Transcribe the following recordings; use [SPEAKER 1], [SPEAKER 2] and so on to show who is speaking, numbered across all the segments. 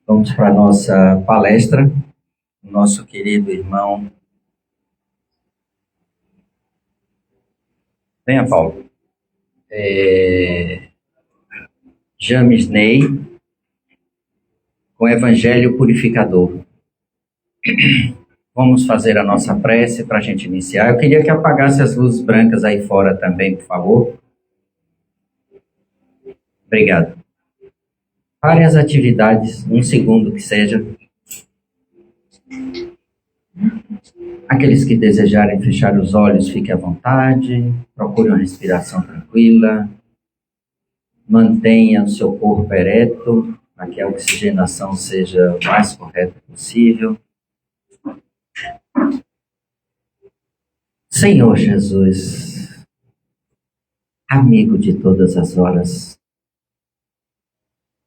[SPEAKER 1] Vamos para a nossa palestra. O nosso querido irmão. Venha, Paulo. James Ney, com Evangelho Purificador. Vamos fazer a nossa prece para a gente iniciar. Eu queria que apagasse as luzes brancas aí fora também, por favor. Obrigado. Pare as atividades, um segundo que seja. Aqueles que desejarem fechar os olhos, fiquem à vontade. Procure uma respiração tranquila. Mantenha o seu corpo ereto, para que a oxigenação seja o mais correta possível. Senhor Jesus, amigo de todas as horas,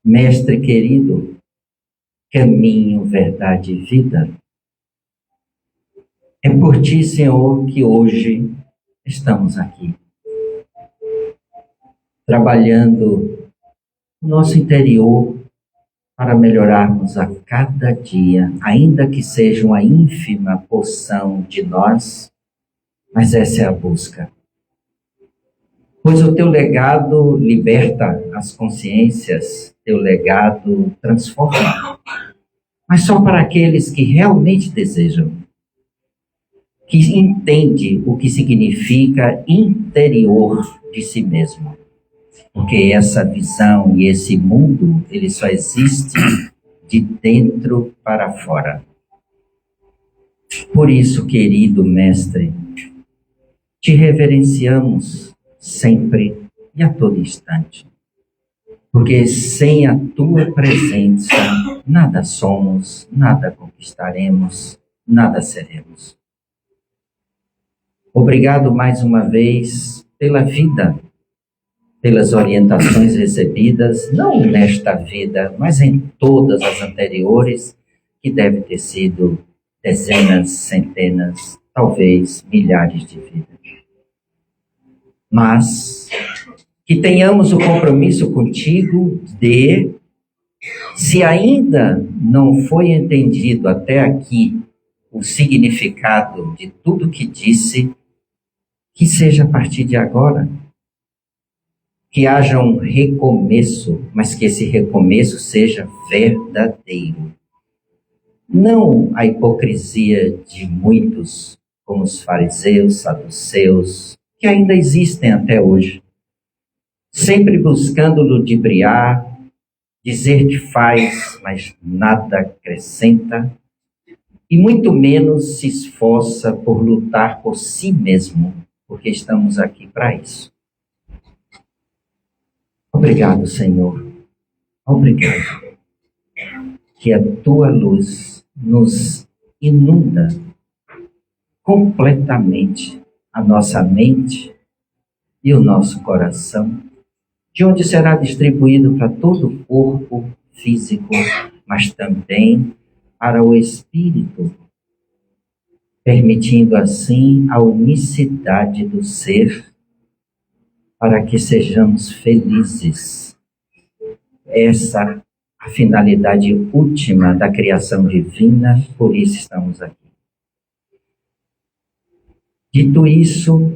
[SPEAKER 1] Mestre querido, caminho, verdade e vida, é por ti, Senhor, que hoje estamos aqui, trabalhando no nosso interior para melhorarmos a cada dia, ainda que seja uma ínfima porção de nós, mas essa é a busca. Pois o teu legado liberta as consciências, teu legado transforma, mas só para aqueles que realmente desejam, que entende o que significa interior de si mesmo. Porque essa visão e esse mundo, ele só existe de dentro para fora. Por isso, querido Mestre, te reverenciamos sempre e a todo instante. Porque sem a tua presença, nada somos, nada conquistaremos, nada seremos. Obrigado mais uma vez pela vida, pelas orientações recebidas, não nesta vida, mas em todas as anteriores, que deve ter sido dezenas, centenas, talvez milhares de vidas. Mas que tenhamos o compromisso contigo de, se ainda não foi entendido até aqui o significado de tudo que disse, que seja a partir de agora, que haja um recomeço, mas que esse recomeço seja verdadeiro. Não a hipocrisia de muitos, como os fariseus, saduceus, que ainda existem até hoje, sempre buscando ludibriar, dizer que faz, mas nada acrescenta, e muito menos se esforça por lutar por si mesmo, porque estamos aqui para isso. Obrigado, Senhor. Obrigado. Que a tua luz nos inunda completamente a nossa mente e o nosso coração, de onde será distribuído para todo o corpo físico, mas também para o espírito, permitindo assim a unicidade do ser, para que sejamos felizes. Essa a finalidade última da criação divina, por isso estamos aqui. Dito isso,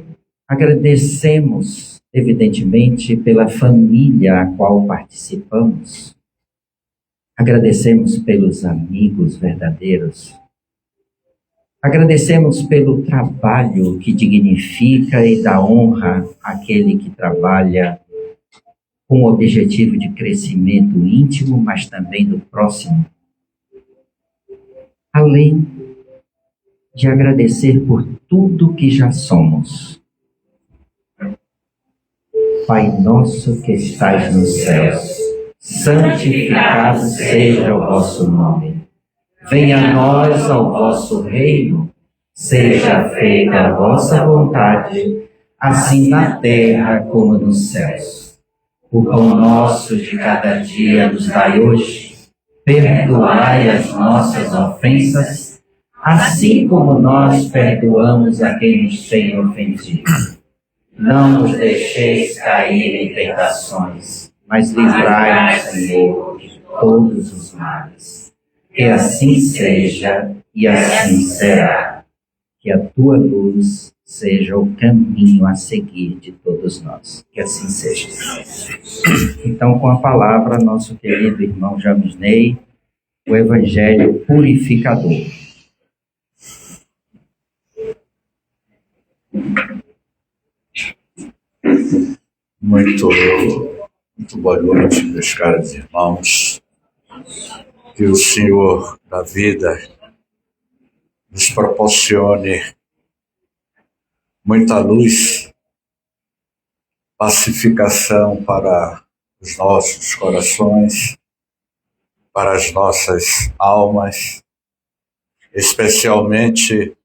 [SPEAKER 1] agradecemos, evidentemente, pela família a qual participamos. Agradecemos pelos amigos verdadeiros. Agradecemos pelo trabalho que dignifica e dá honra àquele que trabalha com o objetivo de crescimento íntimo, mas também do próximo. Além de agradecer por tudo que já somos. Pai nosso que estais nos céus, santificado seja o vosso nome. Venha a nós ao vosso reino, seja feita a vossa vontade, assim na terra como nos céus. O pão nosso de cada dia nos dai hoje. Perdoai as nossas ofensas, assim como nós perdoamos a quem nos tem ofendido. Não nos deixeis cair em tentações, mas livrai-nos, Senhor, de todos os males. Que assim seja e assim será. Que a tua luz seja o caminho a seguir de todos nós. Que assim seja. Então, com a palavra, nosso querido irmão Jamisney, o Evangelho purificador.
[SPEAKER 2] Muito boa noite, meus caros irmãos. Que o Senhor da vida nos proporcione muita luz, pacificação para os nossos corações, para as nossas almas, especialmente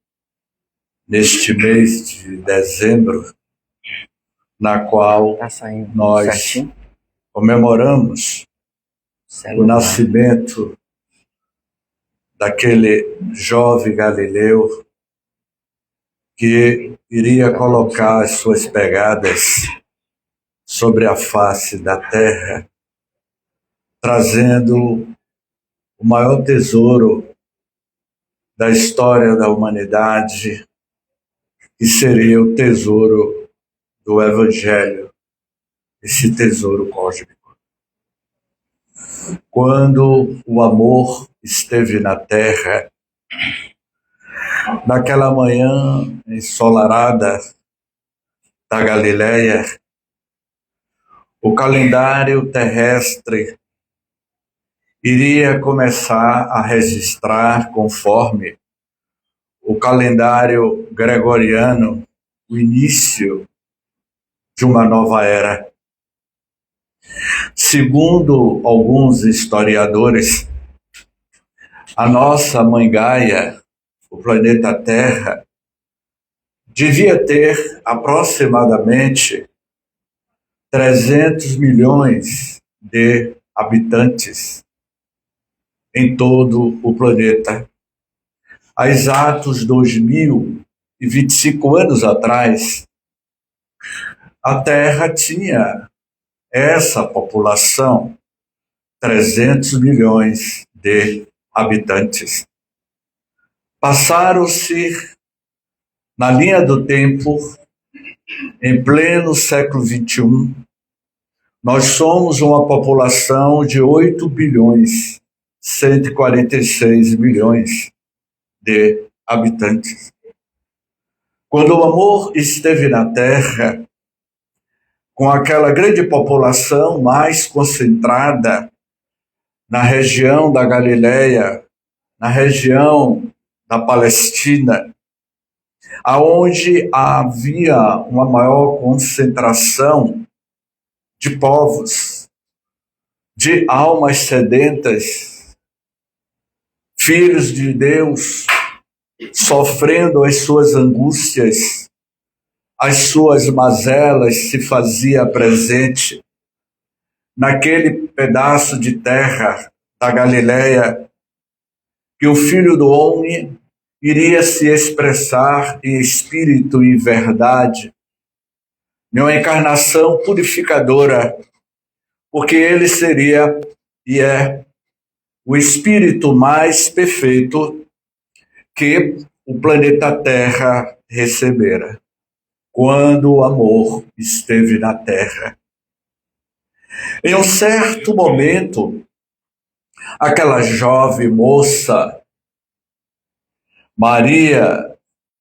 [SPEAKER 2] neste mês de dezembro, na qual nós comemoramos o nascimento daquele jovem galileu que iria colocar as suas pegadas sobre a face da terra, trazendo o maior tesouro da história da humanidade, que seria o tesouro do Evangelho, esse tesouro cósmico. Quando o amor esteve na terra, naquela manhã ensolarada da Galileia, o calendário terrestre iria começar a registrar, conforme o calendário gregoriano, o início de uma nova era. Segundo alguns historiadores, a nossa mãe Gaia, o planeta Terra, devia ter aproximadamente 300 milhões de habitantes em todo o planeta. Há exatos 2025 anos atrás, a Terra tinha essa população, 300 milhões de habitantes. Passaram-se, na linha do tempo, em pleno século XXI, nós somos uma população de 8 bilhões, 146 milhões de habitantes. Quando o amor esteve na Terra, com aquela grande população mais concentrada na região da Galileia, na região da Palestina, aonde havia uma maior concentração de povos, de almas sedentas, filhos de Deus, sofrendo as suas angústias, as suas mazelas se fazia presente naquele pedaço de terra da Galileia, que o Filho do Homem iria se expressar em espírito e verdade, em uma encarnação purificadora, porque ele seria e é o espírito mais perfeito que o planeta Terra recebera, quando o amor esteve na Terra. Em um certo momento, aquela jovem moça, Maria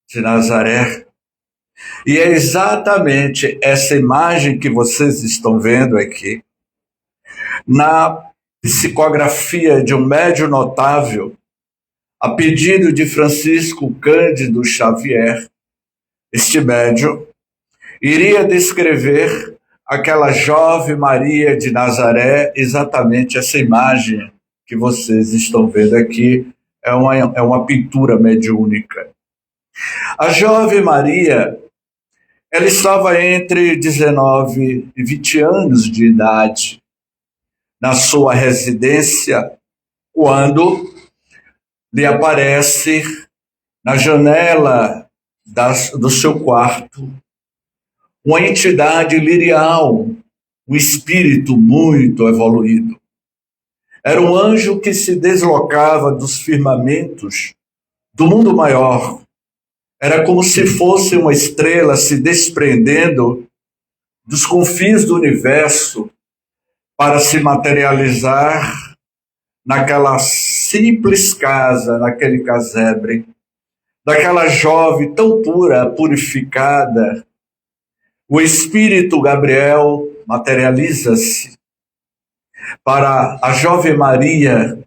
[SPEAKER 2] de Nazaré, e é exatamente essa imagem que vocês estão vendo aqui, na psicografia de um médium notável, a pedido de Francisco Cândido Xavier. Este médium iria descrever aquela jovem Maria de Nazaré, exatamente essa imagem que vocês estão vendo aqui, é uma pintura mediúnica. A jovem Maria, ela estava entre 19 e 20 anos de idade, na sua residência, quando lhe aparece na janela do seu quarto uma entidade lirial, um espírito muito evoluído. Era um anjo que se deslocava dos firmamentos do mundo maior. Era como se fosse uma estrela se desprendendo dos confins do universo para se materializar naquela simples casa, naquele casebre, daquela jovem tão pura, purificada. O espírito Gabriel materializa-se para a jovem Maria,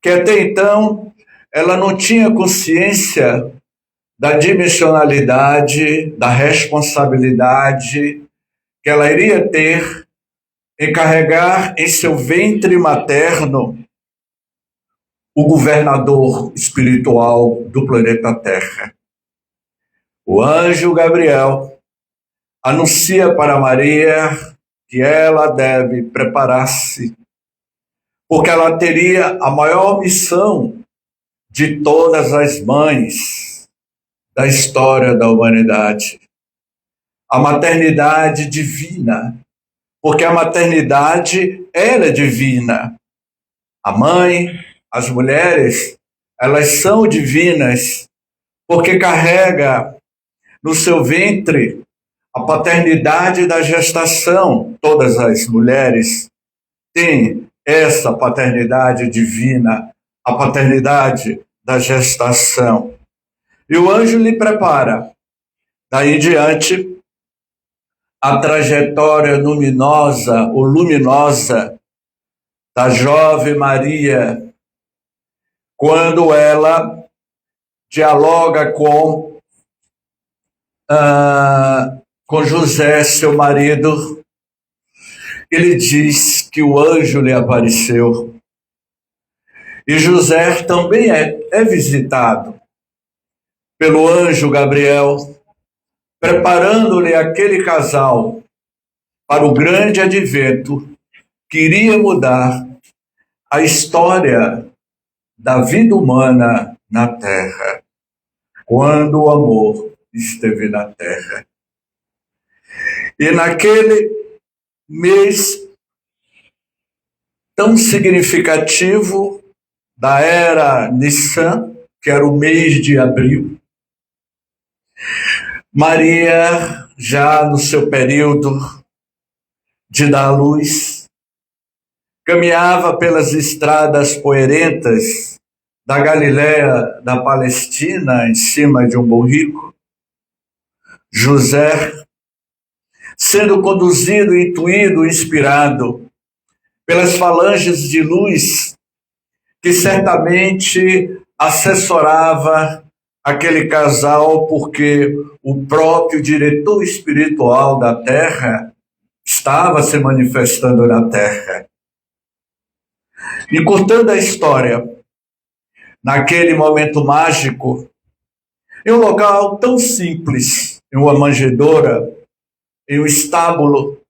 [SPEAKER 2] que até então ela não tinha consciência da dimensionalidade, da responsabilidade que ela iria ter em carregar em seu ventre materno o governador espiritual do planeta Terra. O anjo Gabriel anuncia para Maria que ela deve preparar-se, porque ela teria a maior missão de todas as mães da história da humanidade, a maternidade divina, porque a maternidade, ela é divina. A mãe, as mulheres, elas são divinas, porque carrega no seu ventre a paternidade da gestação. Todas as mulheres têm essa paternidade divina, a paternidade da gestação. E o anjo lhe prepara, daí em diante, a trajetória luminosa ou luminosa da jovem Maria, quando ela dialoga com José, seu marido. Ele diz que o anjo lhe apareceu. E José também é visitado pelo anjo Gabriel, preparando-lhe aquele casal para o grande advento que iria mudar a história da vida humana na Terra, quando o amor esteve na Terra. E naquele mês tão significativo da era Nissan, que era o mês de abril, Maria, já no seu período de dar à luz, caminhava pelas estradas poeirentas da Galiléia, da Palestina, em cima de um burrico. José, sendo conduzido, intuído, inspirado pelas falanges de luz que certamente assessorava aquele casal, porque o próprio diretor espiritual da Terra estava se manifestando na Terra. Encurtando a história, naquele momento mágico, em um local tão simples, em uma manjedoura, em um estábulo,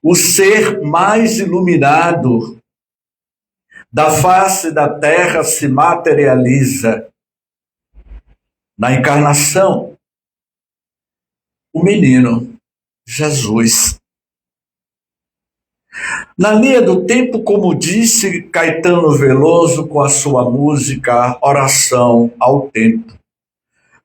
[SPEAKER 2] o ser mais iluminado da face da Terra se materializa na encarnação, o menino Jesus. Na linha do tempo, como disse Caetano Veloso com a sua música Oração ao Tempo.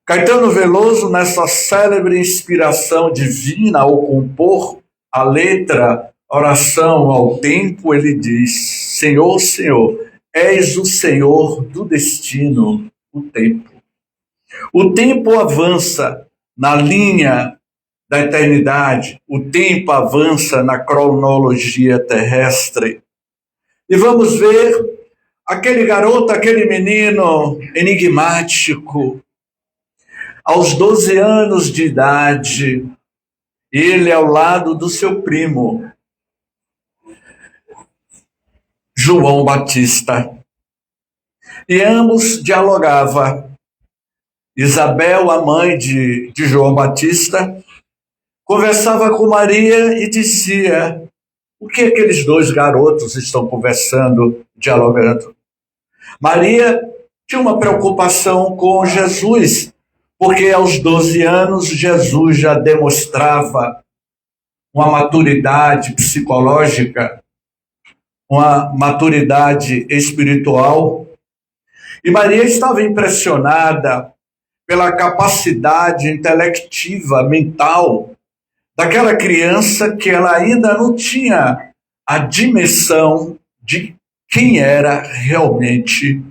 [SPEAKER 2] Caetano Veloso, nessa célebre inspiração divina ao compor a letra Oração ao Tempo, ele diz: Senhor, Senhor, és o Senhor do destino, o tempo. O tempo avança na linha da eternidade, o tempo avança na cronologia terrestre. E vamos ver aquele garoto, aquele menino enigmático, aos 12 anos de idade, ele ao lado do seu primo, João Batista. E ambos dialogavam. Isabel, a mãe de João Batista, conversava com Maria e dizia: o que aqueles dois garotos estão conversando, dialogando? Maria tinha uma preocupação com Jesus, porque aos 12 anos Jesus já demonstrava uma maturidade psicológica uma maturidade espiritual. E Maria estava impressionada pela capacidade intelectiva, mental, daquela criança que ela ainda não tinha a dimensão de quem era realmente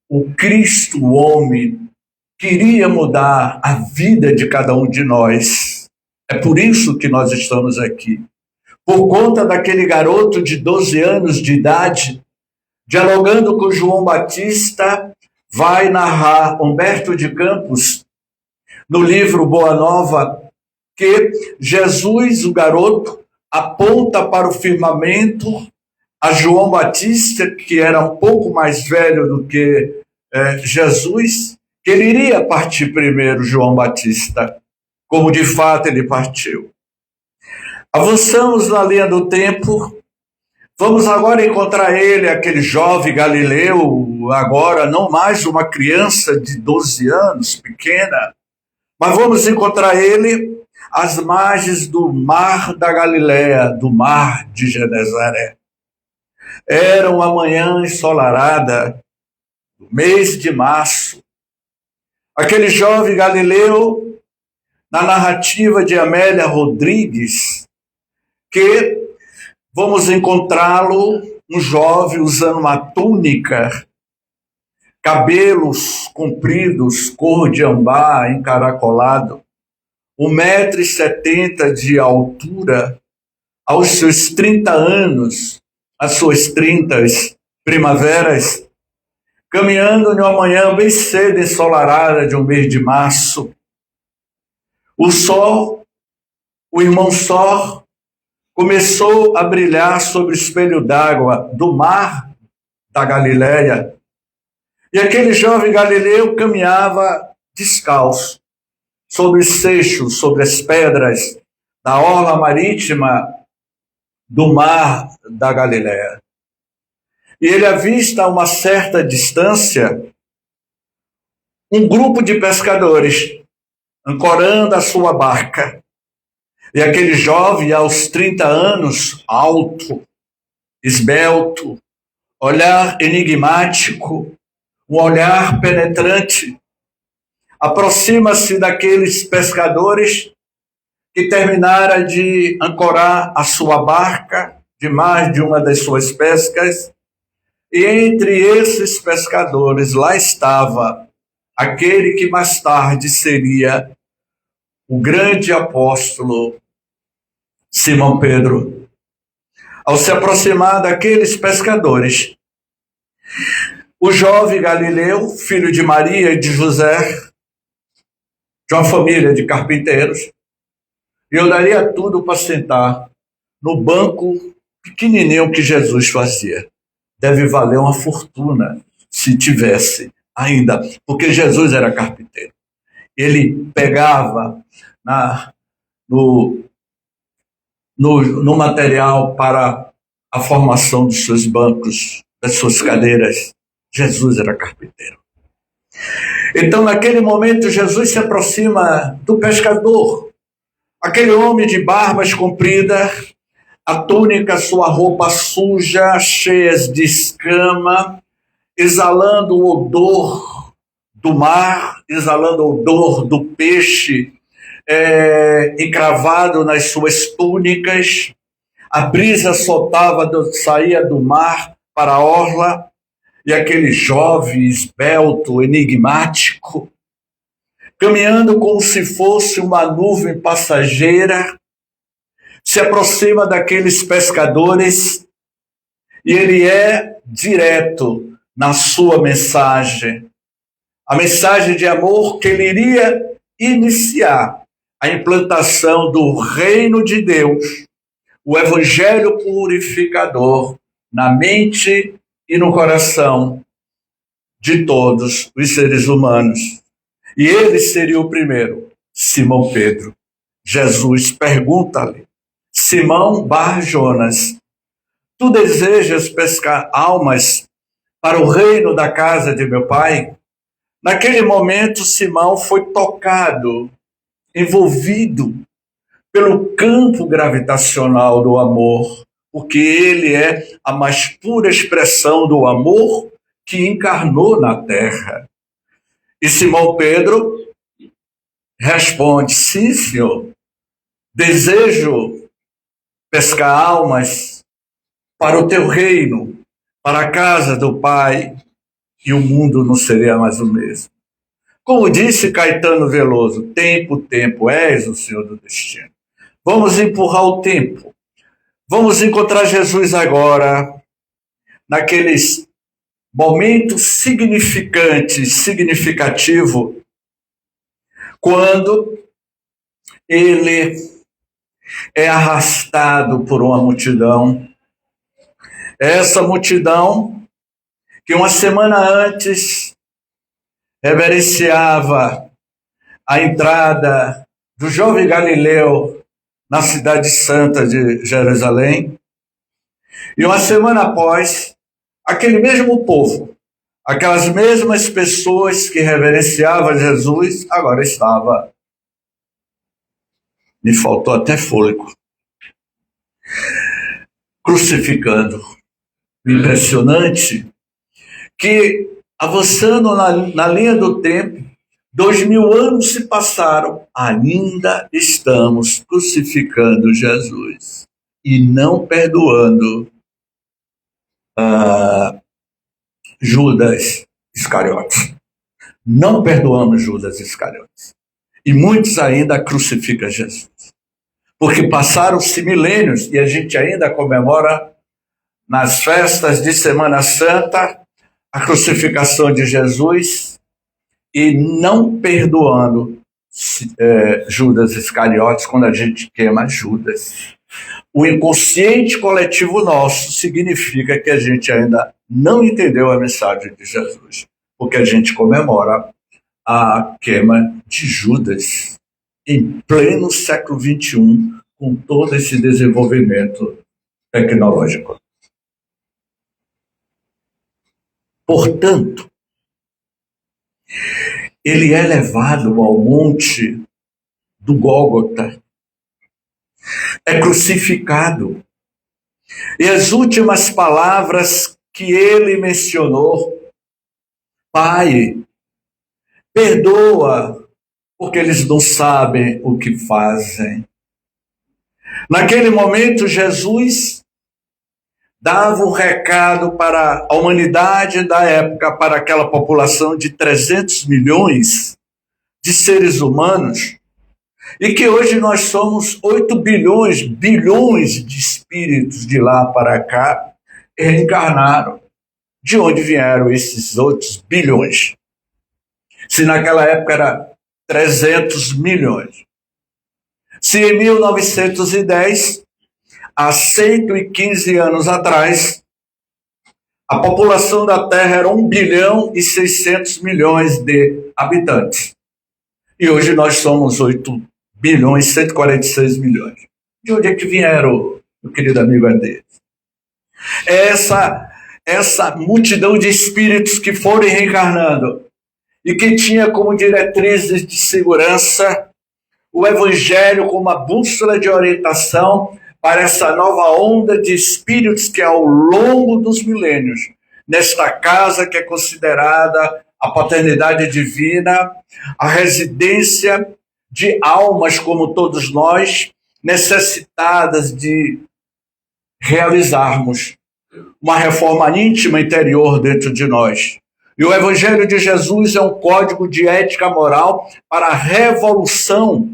[SPEAKER 2] o Cristo, o homem, que iria mudar a vida de cada um de nós. É por isso que nós estamos aqui. Por conta daquele garoto de 12 anos de idade, dialogando com João Batista, vai narrar Humberto de Campos, no livro Boa Nova, que Jesus, o garoto, aponta para o firmamento a João Batista, que era um pouco mais velho do que Jesus, que ele iria partir primeiro, João Batista, como de fato ele partiu. Avançamos na linha do tempo. Vamos agora encontrar ele, aquele jovem galileu, agora não mais uma criança de 12 anos, pequena, mas vamos encontrar ele às margens do mar da Galileia, do mar de Genezaré. Era uma manhã ensolarada, do mês de março. Aquele jovem galileu, na narrativa de Amélia Rodrigues, que vamos encontrá-lo, um jovem usando uma túnica, cabelos compridos, cor de ambar, encaracolado, 1,70 m de altura, aos seus 30 anos, às suas 30 primaveras, caminhando numa manhã bem cedo, ensolarada de um mês de março. O sol, o irmão Sol, começou a brilhar sobre o espelho d'água do mar da Galileia. E aquele jovem galileu caminhava descalço, sobre os seixos, sobre as pedras da orla marítima do mar da Galileia. E ele avista a uma certa distância um grupo de pescadores ancorando a sua barca. E aquele jovem, aos 30 anos, alto, esbelto, olhar enigmático, um olhar penetrante, aproxima-se daqueles pescadores que terminara de ancorar a sua barca de mais de uma das suas pescas, e entre esses pescadores lá estava aquele que mais tarde seria o grande apóstolo Simão Pedro. Ao se aproximar daqueles pescadores, o jovem Galileu, filho de Maria e de José, de uma família de carpinteiros, e eu daria tudo para sentar no banco pequenininho que Jesus fazia. Deve valer uma fortuna se tivesse ainda, porque Jesus era carpinteiro. Ele pegava no material para a formação dos seus bancos, das suas cadeiras. Jesus era carpinteiro. Então, naquele momento, Jesus se aproxima do pescador, aquele homem de barbas compridas, a túnica, sua roupa suja, cheias de escama, exalando o odor do mar, exalando o odor do peixe, encravado nas suas túnicas. A brisa saía do mar para a orla, e aquele jovem esbelto, enigmático, caminhando como se fosse uma nuvem passageira, se aproxima daqueles pescadores, e ele é direto na sua mensagem, a mensagem de amor que ele iria iniciar a implantação do reino de Deus, o evangelho purificador na mente e no coração de todos os seres humanos. E ele seria o primeiro, Simão Pedro. Jesus pergunta-lhe: Simão Bar-Jonas, tu desejas pescar almas para o reino da casa de meu pai? Naquele momento, Simão foi tocado, envolvido pelo campo gravitacional do amor, porque ele é a mais pura expressão do amor que encarnou na terra. E Simão Pedro responde: sim, Senhor, desejo pescar almas para o teu reino, para a casa do Pai, e o mundo não seria mais o mesmo. Como disse Caetano Veloso, tempo, tempo, és o Senhor do destino. Vamos empurrar o tempo. Vamos encontrar Jesus agora, naqueles momentos significantes, significativo, quando ele é arrastado por uma multidão. Essa multidão que uma semana antes reverenciava a entrada do jovem Galileu na cidade santa de Jerusalém. E uma semana após, aquele mesmo povo, aquelas mesmas pessoas que reverenciavam Jesus, agora estava, me faltou até fôlego, crucificando. Impressionante que, avançando na linha do tempo, 2000 anos se passaram, ainda estamos crucificando Jesus e não perdoando Judas Iscariotes. Não perdoamos Judas Iscariotes. E muitos ainda crucificam Jesus. Porque passaram-se milênios e a gente ainda comemora nas festas de Semana Santa a crucificação de Jesus e não perdoando Judas Iscariotes quando a gente queima Judas. O inconsciente coletivo nosso significa que a gente ainda não entendeu a mensagem de Jesus, porque a gente comemora a queima de Judas em pleno século XXI, com todo esse desenvolvimento tecnológico. Portanto, ele é levado ao monte do Gólgota, é crucificado. E as últimas palavras que ele mencionou: Pai, perdoa, porque eles não sabem o que fazem. Naquele momento, Jesus dava um recado para a humanidade da época, para aquela população de 300 milhões de seres humanos, e que hoje nós somos 8 bilhões de espíritos de lá para cá, reencarnaram. De onde vieram esses outros bilhões? Se naquela época era 300 milhões. Se em 1910, há 115 anos atrás, a população da Terra era 1 bilhão e 600 milhões de habitantes. E hoje nós somos 8 bilhões e 146 milhões. De onde é que vieram, meu querido amigo Ades? Essa multidão de espíritos que foram reencarnando e que tinha como diretrizes de segurança o Evangelho como uma bússola de orientação para essa nova onda de espíritos que, ao longo dos milênios, nesta casa que é considerada a paternidade divina, a residência de almas como todos nós, necessitadas de realizarmos uma reforma íntima interior dentro de nós. E o Evangelho de Jesus é um código de ética moral para a revolução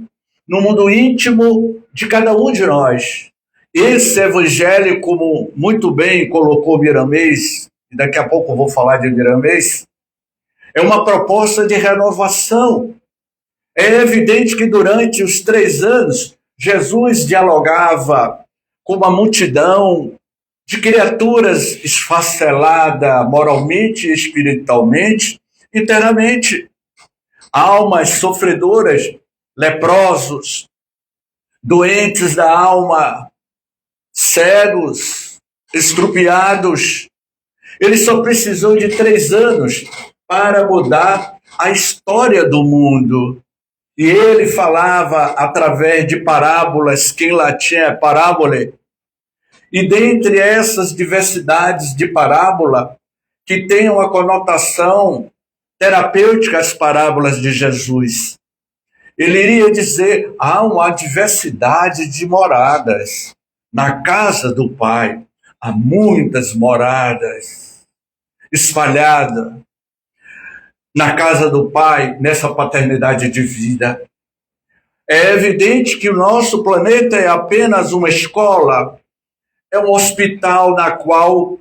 [SPEAKER 2] no mundo íntimo de cada um de nós. Esse Evangelho, como muito bem colocou Miramês, e daqui a pouco eu vou falar de Miramês, é uma proposta de renovação. É evidente que durante os 3 anos, Jesus dialogava com uma multidão de criaturas esfaceladas moralmente e espiritualmente, internamente. Almas sofredoras, leprosos, doentes da alma, cegos, estrupiados. Ele só precisou de 3 anos para mudar a história do mundo. E ele falava através de parábolas, que em latim é parábole, E dentre essas diversidades de parábola, que têm uma conotação terapêutica, as parábolas de Jesus, ele iria dizer: há uma diversidade de moradas. Na casa do Pai há muitas moradas espalhadas. Na casa do Pai, nessa paternidade de vida. É evidente que o nosso planeta é apenas uma escola, é um hospital na qual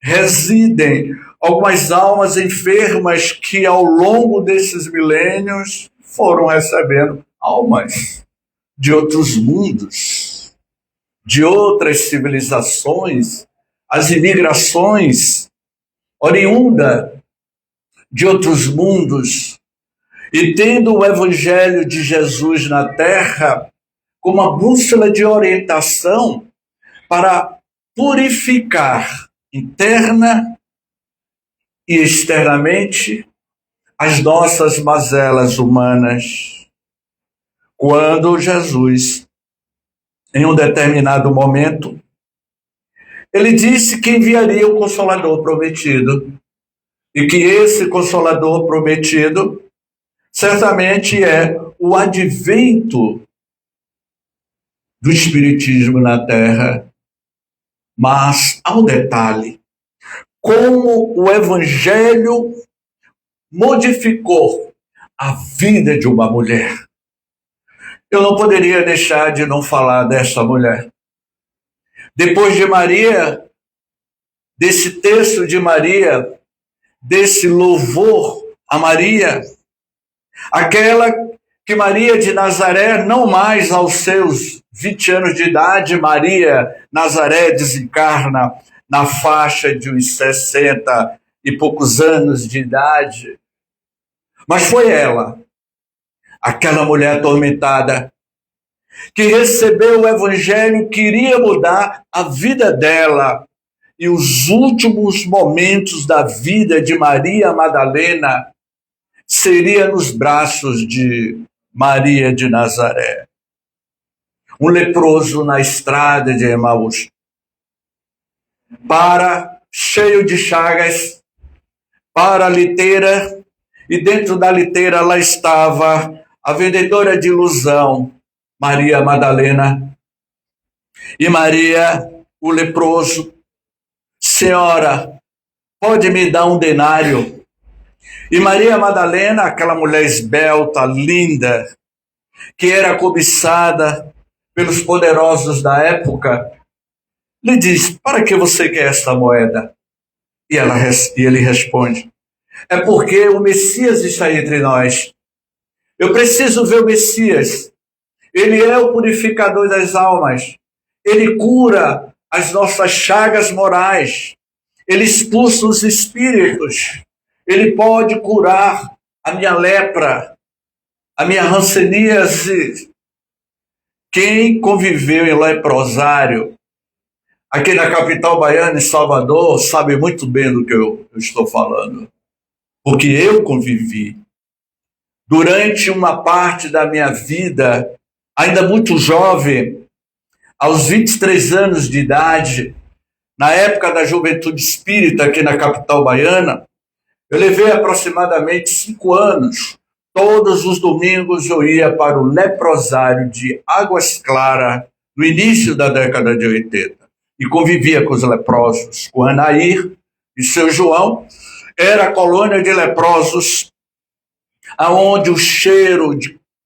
[SPEAKER 2] residem algumas almas enfermas que ao longo desses milênios foram recebendo almas de outros mundos, de outras civilizações, as imigrações oriundas de outros mundos, e tendo o Evangelho de Jesus na Terra como uma bússola de orientação para purificar interna e externamente as nossas mazelas humanas. Quando Jesus, em um determinado momento, ele disse que enviaria o Consolador prometido, e que esse Consolador prometido certamente é o advento do Espiritismo na Terra. Mas há um detalhe: como o Evangelho modificou a vida de uma mulher. Eu não poderia deixar de não falar dessa mulher. Depois de Maria, desse texto de Maria, desse louvor a Maria, aquela que Maria de Nazaré, não mais aos seus 20 anos de idade, Maria Nazaré desencarna na faixa de uns 60 e poucos anos de idade. Mas foi ela, aquela mulher atormentada, que recebeu o Evangelho, que iria mudar a vida dela. E os últimos momentos da vida de Maria Madalena seria nos braços de Maria de Nazaré. Um leproso na estrada de Emaús, cheio de chagas, para a liteira, e dentro da liteira lá estava a vendedora de ilusão, Maria Madalena. E Maria, o leproso: Senhora, pode me dar um denário? E Maria Madalena, aquela mulher esbelta, linda, que era cobiçada pelos poderosos da época, lhe diz: para que você quer esta moeda? E ele responde: é porque o Messias está entre nós. Eu preciso ver o Messias. Ele é o purificador das almas. Ele cura as nossas chagas morais. Ele expulsa os espíritos. Ele pode curar a minha lepra, a minha hanseníase. Quem conviveu em leprosário, aqui na capital baiana, em Salvador, sabe muito bem do que eu estou falando. Porque eu convivi. Durante uma parte da minha vida, ainda muito jovem, aos 23 anos de idade, na época da juventude espírita aqui na capital baiana, eu levei aproximadamente 5 anos. Todos os domingos eu ia para o leprosário de Águas Claras, no início da década de 80, e convivia com os leprosos, com Anair e seu João. Era a colônia de leprosos, aonde o cheiro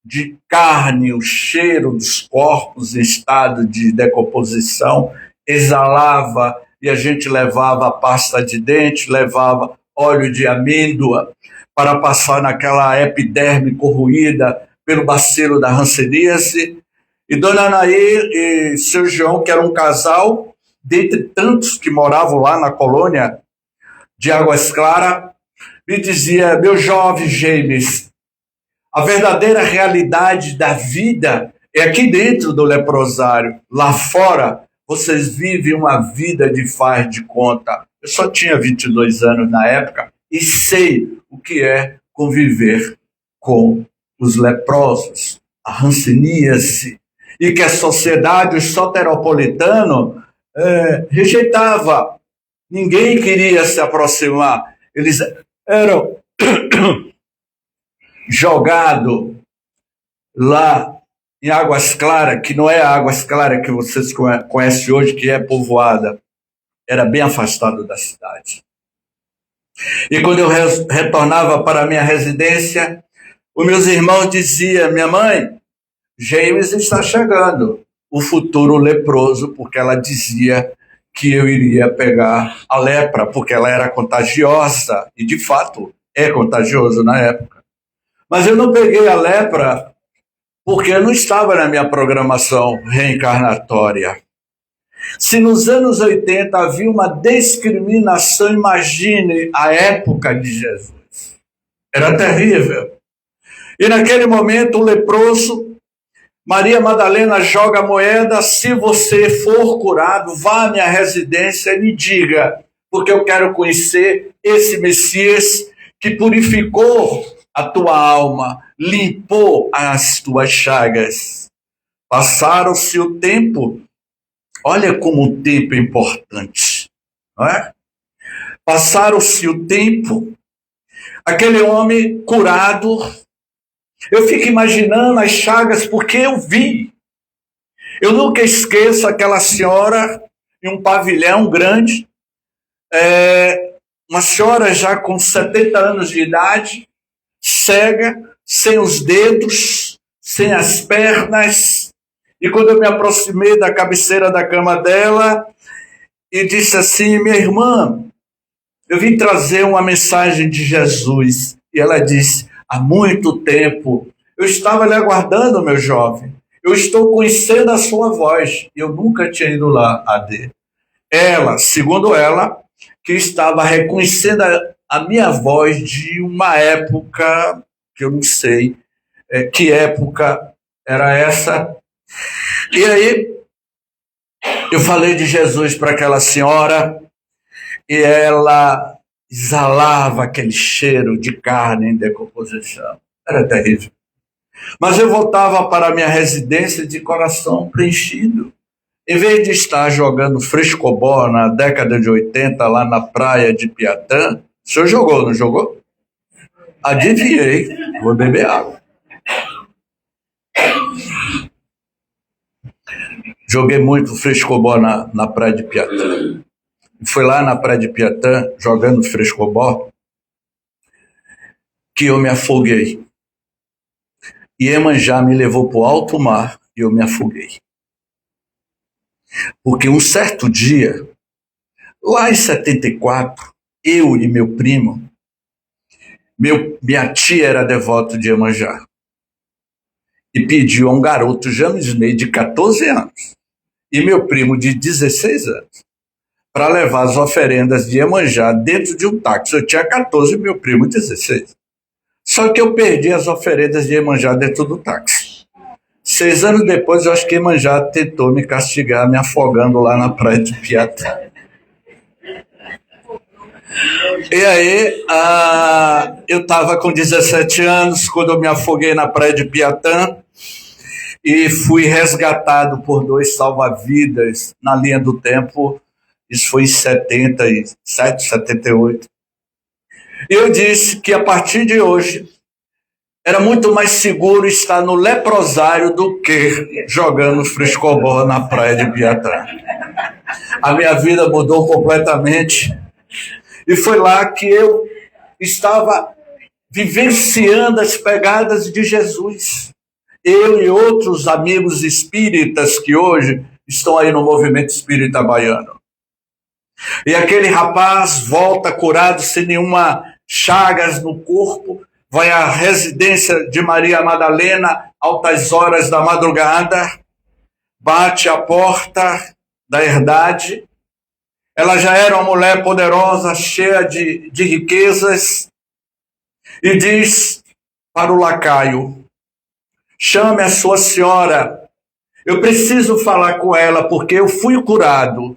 [SPEAKER 2] de carne, o cheiro dos corpos em estado de decomposição exalava, e a gente levava pasta de dente, levava óleo de amêndoa para passar naquela epiderme corroída pelo bacilo da hanseníase. E Dona Anaí e seu João, que era um casal, dentre tantos que moravam lá na colônia de Águas Claras, me dizia: meu jovem James, a verdadeira realidade da vida é aqui dentro do leprosário. Lá fora, vocês vivem uma vida de faz de conta. Eu só tinha 22 anos na época e sei o que é conviver com os leprosos, a hanseníase, e que a sociedade, o soteropolitano, rejeitava. Ninguém queria se aproximar. Eles eram jogados lá em Águas Claras, que não é a Águas Claras que vocês conhecem hoje, que é povoada. Era bem afastado da cidade. E quando eu retornava para a minha residência, os meus irmãos diziam: minha mãe, James está chegando, o futuro leproso, porque ela dizia que eu iria pegar a lepra, porque ela era contagiosa, e de fato é contagioso na época. Mas eu não peguei a lepra porque não estava na minha programação reencarnatória. Se nos anos 80 havia uma discriminação, imagine a época de Jesus. Era terrível. E naquele momento o leproso, Maria Madalena joga a moeda: se você for curado, vá à minha residência e me diga, porque eu quero conhecer esse Messias que purificou a tua alma, limpou as tuas chagas. Passaram-se o tempo. Olha como o tempo é importante, não é? Passaram-se o tempo, aquele homem curado, eu fico imaginando as chagas, porque eu vi. Eu nunca esqueço aquela senhora em um pavilhão grande, uma senhora já com 70 anos de idade, cega, sem os dedos, sem as pernas. E quando eu me aproximei da cabeceira da cama dela e disse assim: minha irmã, eu vim trazer uma mensagem de Jesus. E ela disse: há muito tempo eu estava lhe aguardando, meu jovem. Eu estou conhecendo a sua voz. Eu nunca tinha ido lá, AD. Ela, segundo ela, que estava reconhecendo a minha voz de uma época que eu não sei que época era essa. E aí, eu falei de Jesus para aquela senhora e ela exalava aquele cheiro de carne em decomposição. Era terrível. Mas eu voltava para a minha residência de coração preenchido. Em vez de estar jogando frescobol na década de 80 lá na praia de Piatã, o senhor jogou, não jogou? Adivinhei, vou beber água. Joguei muito frescobol na praia de Piatã. Foi lá na praia de Piatã, jogando frescobol, que eu me afoguei. E Iemanjá me levou para o alto mar e eu me afoguei. Porque um certo dia, lá em 74, eu e meu primo, minha tia era devota de Iemanjá, e pediu a um garoto James Ney de 14 anos e meu primo de 16 anos para levar as oferendas de Iemanjá dentro de um táxi. Eu tinha 14 e meu primo 16. Só que eu perdi as oferendas de Iemanjá dentro do táxi. 6 anos depois, eu acho que Iemanjá tentou me castigar, me afogando lá na praia de Piatã. E aí, eu estava com 17 anos quando eu me afoguei na praia de Piatã e fui resgatado por 2 salva-vidas na linha do tempo. Isso foi em 77, 78. E eu disse que a partir de hoje era muito mais seguro estar no leprosário do que jogando frescobol na praia de Piatã. A minha vida mudou completamente. E foi lá que eu estava vivenciando as pegadas de Jesus. Eu e outros amigos espíritas que hoje estão aí no movimento espírita baiano. E aquele rapaz volta curado, sem nenhuma chagas no corpo, vai à residência de Maria Madalena, altas horas da madrugada, bate a porta da herdade. Ela já era uma mulher poderosa, cheia de riquezas, e diz para o lacaio: chame a sua senhora, eu preciso falar com ela porque eu fui curado.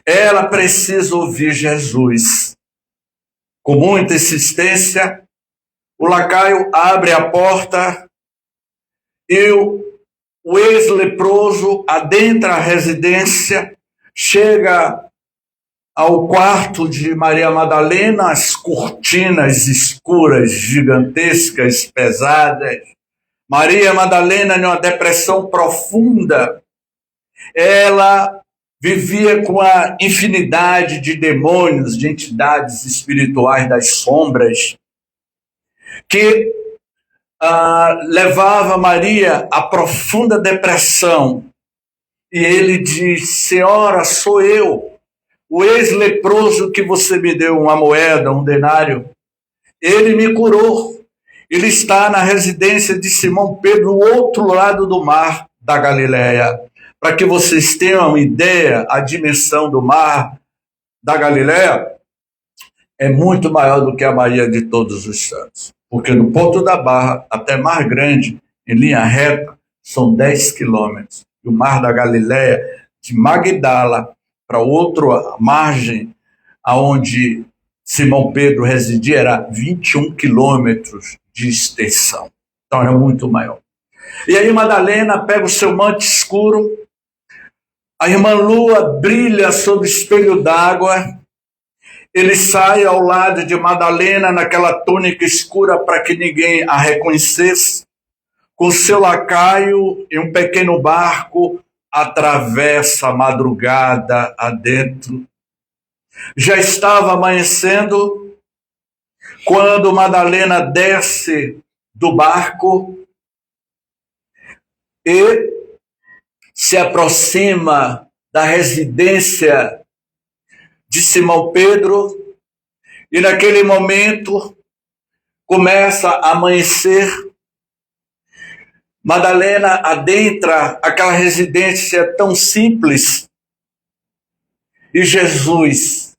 [SPEAKER 2] Ela precisa ouvir Jesus. Com muita insistência, o lacaio abre a porta e o ex-leproso adentra a residência, chega ao quarto de Maria Madalena, as cortinas escuras, gigantescas, pesadas. Maria Madalena, numa depressão profunda, ela vivia com a infinidade de demônios, de entidades espirituais das sombras, que levava Maria à profunda depressão. E ele diz: Senhora, sou eu, o ex-leproso que você me deu uma moeda, um denário. Ele me curou. Ele está na residência de Simão Pedro, no outro lado do mar da Galileia. Para que vocês tenham uma ideia, a dimensão do mar da Galileia é muito maior do que a Baía de Todos os Santos. Porque do Porto da Barra até Mar Grande, em linha reta, são 10 quilômetros. E o Mar da Galileia, de Magdala para outra margem, aonde Simão Pedro residia, era 21 quilômetros de extensão. Então era muito maior. E aí Madalena pega o seu manto escuro, a irmã Lua brilha sob o espelho d'água, ele sai ao lado de Madalena naquela túnica escura para que ninguém a reconhecesse, com seu lacaio e um pequeno barco, atravessa a madrugada adentro. Já estava amanhecendo quando Madalena desce do barco e se aproxima da residência de Simão Pedro, e naquele momento começa a amanhecer. Madalena adentra aquela residência tão simples e Jesus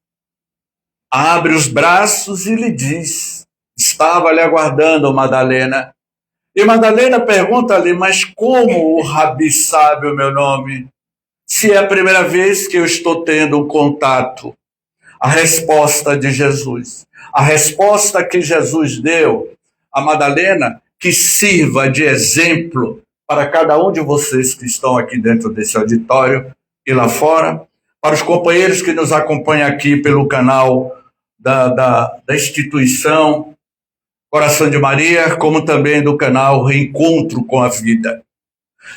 [SPEAKER 2] abre os braços e lhe diz: estava lhe aguardando, Madalena. E Madalena pergunta-lhe: mas como o Rabi sabe o meu nome? Se é a primeira vez que eu estou tendo um contato. A resposta de Jesus, a resposta que Jesus deu a Madalena, que sirva de exemplo para cada um de vocês que estão aqui dentro desse auditório e lá fora, para os companheiros que nos acompanham aqui pelo canal da instituição Coração de Maria, como também do canal Reencontro com a Vida.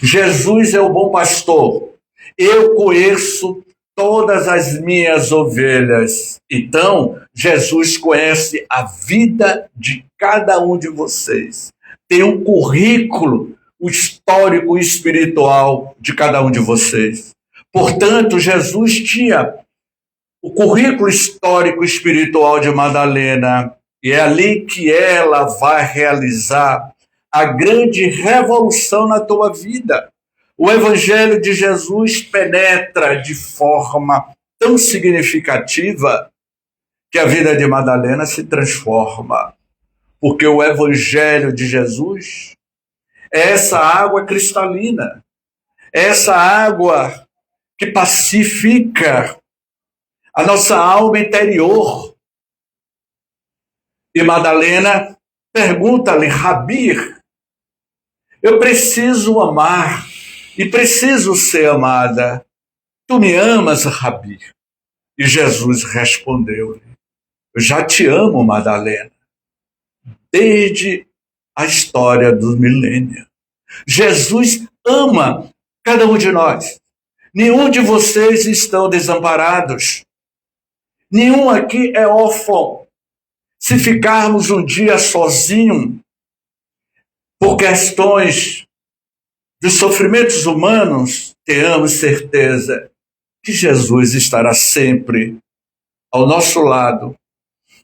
[SPEAKER 2] Jesus é o bom pastor. Eu conheço todas as minhas ovelhas. Então, Jesus conhece a vida de cada um de vocês. Tem um currículo, o histórico e espiritual de cada um de vocês. Portanto, Jesus tinha o currículo histórico e espiritual de Madalena, e é ali que ela vai realizar a grande revolução na tua vida. O Evangelho de Jesus penetra de forma tão significativa que a vida de Madalena se transforma. Porque o Evangelho de Jesus é essa água cristalina, é essa água que pacifica a nossa alma interior. E Madalena pergunta-lhe: Rabi, eu preciso amar e preciso ser amada. Tu me amas, Rabi? E Jesus respondeu-lhe: eu já te amo, Madalena, desde a história dos milênios. Jesus ama cada um de nós. Nenhum de vocês estão desamparados. Nenhum aqui é órfão. Se ficarmos um dia sozinhos, por questões dos sofrimentos humanos, tenhamos certeza que Jesus estará sempre ao nosso lado,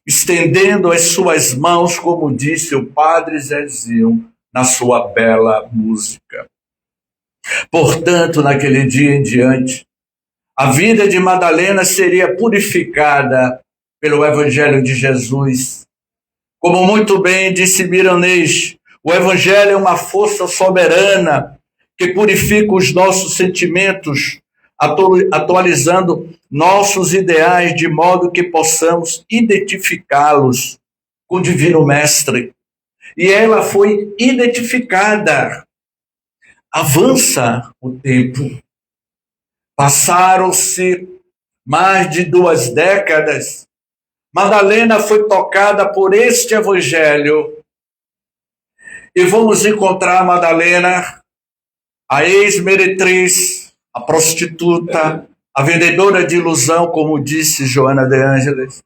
[SPEAKER 2] estendendo as suas mãos, como disse o Padre Zezinho na sua bela música. Portanto, naquele dia em diante, a vida de Madalena seria purificada pelo Evangelho de Jesus. Como muito bem disse Miranês, o Evangelho é uma força soberana que purifica os nossos sentimentos, atualizando nossos ideais de modo que possamos identificá-los com o Divino Mestre. E ela foi identificada. avança o tempo. Passaram-se mais de 2 décadas. Madalena foi tocada por este evangelho. E vamos encontrar Madalena, a ex-meretriz, a prostituta, a vendedora de ilusão, como disse Joana de Ângeles,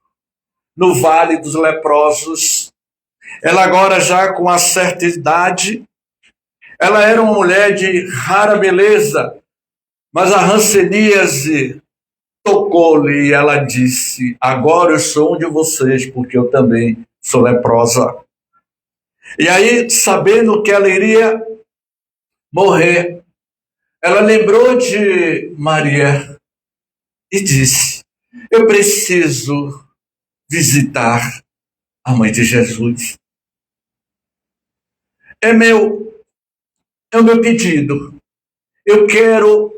[SPEAKER 2] no Vale dos Leprosos. Ela agora já com uma certa idade, ela era uma mulher de rara beleza, mas a hanseníase tocou-lhe e ela disse: agora eu sou um de vocês, porque eu também sou leprosa. E aí, sabendo que ela iria morrer, ela lembrou de Maria e disse: eu preciso visitar a mãe de Jesus. É o meu pedido. Eu quero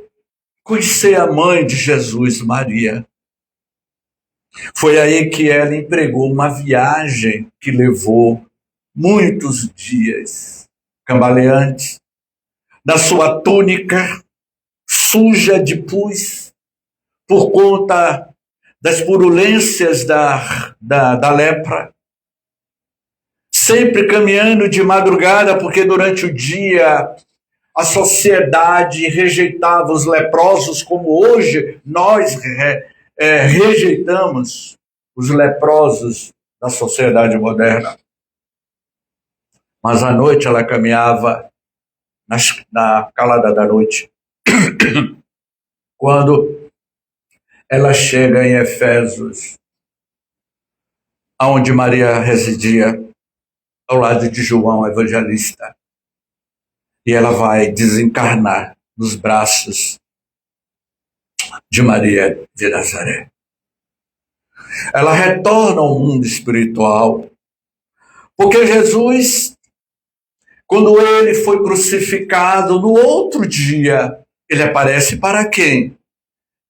[SPEAKER 2] conhecer a mãe de Jesus, Maria. Foi aí que ela empregou uma viagem que levou muitos dias, cambaleante, na sua túnica suja de pus, por conta das purulências da lepra, sempre caminhando de madrugada, porque durante o dia a sociedade rejeitava os leprosos, como hoje nós rejeitamos os leprosos da sociedade moderna. Mas à noite ela caminhava na calada da noite. Quando ela chega em Efésios, onde Maria residia, ao lado de João Evangelista, e ela vai desencarnar nos braços de Maria de Nazaré. Ela retorna ao mundo espiritual, porque Jesus, quando ele foi crucificado, no outro dia, ele aparece para quem?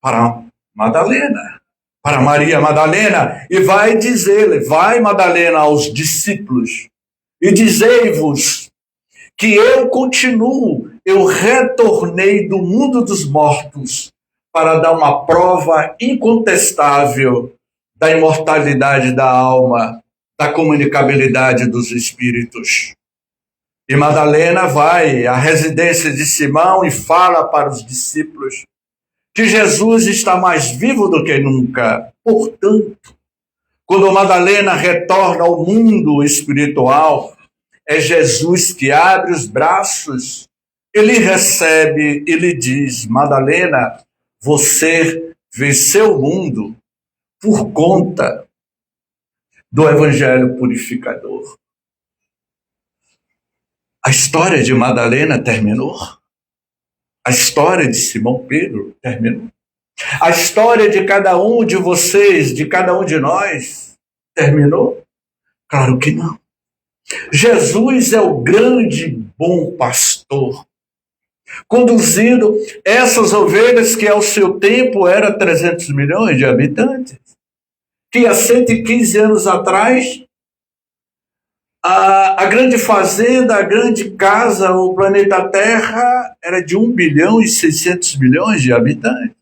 [SPEAKER 2] Para Madalena, para Maria Madalena, e vai dizer, vai Madalena aos discípulos, e dizei-vos que eu continuo, eu retornei do mundo dos mortos para dar uma prova incontestável da imortalidade da alma, da comunicabilidade dos espíritos. E Madalena vai à residência de Simão e fala para os discípulos que Jesus está mais vivo do que nunca. Portanto, quando Madalena retorna ao mundo espiritual, é Jesus que abre os braços, ele recebe e lhe diz: Madalena, você venceu o mundo por conta do Evangelho purificador. A história de Madalena terminou. A história de Simão Pedro terminou. A história de cada um de vocês, de cada um de nós, terminou? Claro que não. Jesus é o grande bom pastor, conduzindo essas ovelhas que ao seu tempo era 300 milhões de habitantes, que há 115 anos atrás a grande fazenda, a grande casa, o planeta Terra era de 1 bilhão e 600 milhões de habitantes.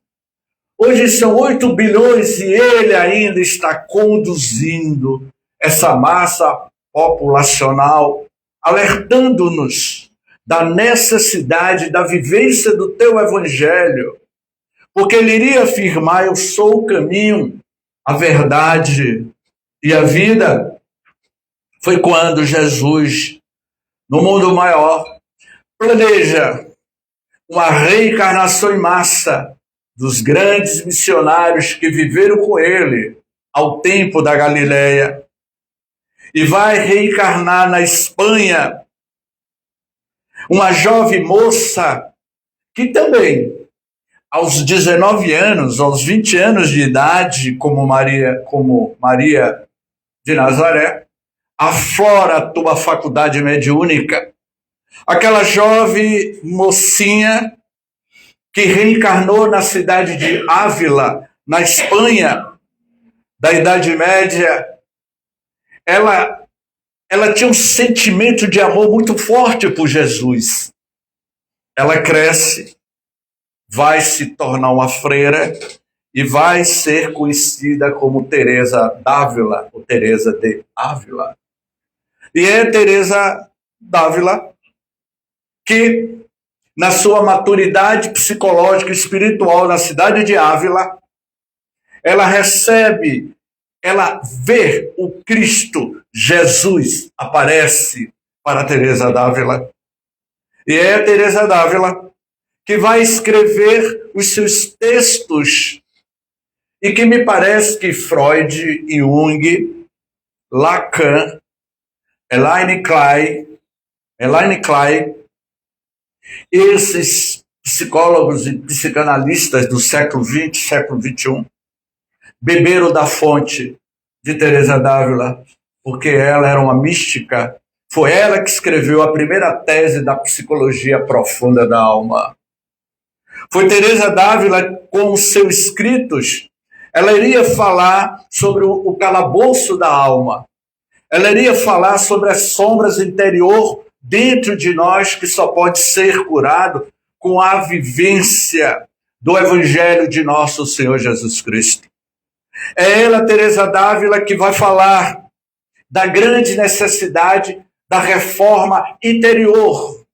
[SPEAKER 2] Hoje são 8 bilhões e ele ainda está conduzindo essa massa populacional, alertando-nos da necessidade da vivência do teu evangelho, porque ele iria afirmar: eu sou o caminho, a verdade e a vida. Foi quando Jesus, no mundo maior, planeja uma reencarnação em massa dos grandes missionários que viveram com ele ao tempo da Galileia, e vai reencarnar na Espanha uma jovem moça que também, aos 19 anos, aos 20 anos de idade, como Maria de Nazaré, aflora a tua faculdade mediúnica. Aquela jovem mocinha que reencarnou na cidade de Ávila, na Espanha, da Idade Média, ela tinha um sentimento de amor muito forte por Jesus. ela cresce, vai se tornar uma freira e vai ser conhecida como Teresa d'Ávila, ou Teresa de Ávila. E é Teresa d'Ávila que, na sua maturidade psicológica e espiritual na cidade de Ávila, ela recebe, ela vê o Cristo, Jesus, aparece para Teresa d'Ávila. E é Teresa d'Ávila que vai escrever os seus textos e que me parece que Freud, Jung, Lacan, Elaine Klein, esses psicólogos e psicanalistas do século XX, século XXI, beberam da fonte de Teresa d'Ávila, porque ela era uma mística. Foi ela que escreveu a primeira tese da psicologia profunda da alma. Foi Teresa d'Ávila, com os seus escritos, ela iria falar sobre o calabouço da alma. Ela iria falar sobre as sombras interior dentro de nós que só pode ser curado com a vivência do Evangelho de nosso Senhor Jesus Cristo. É ela, Teresa d'Ávila, que vai falar da grande necessidade da reforma interior.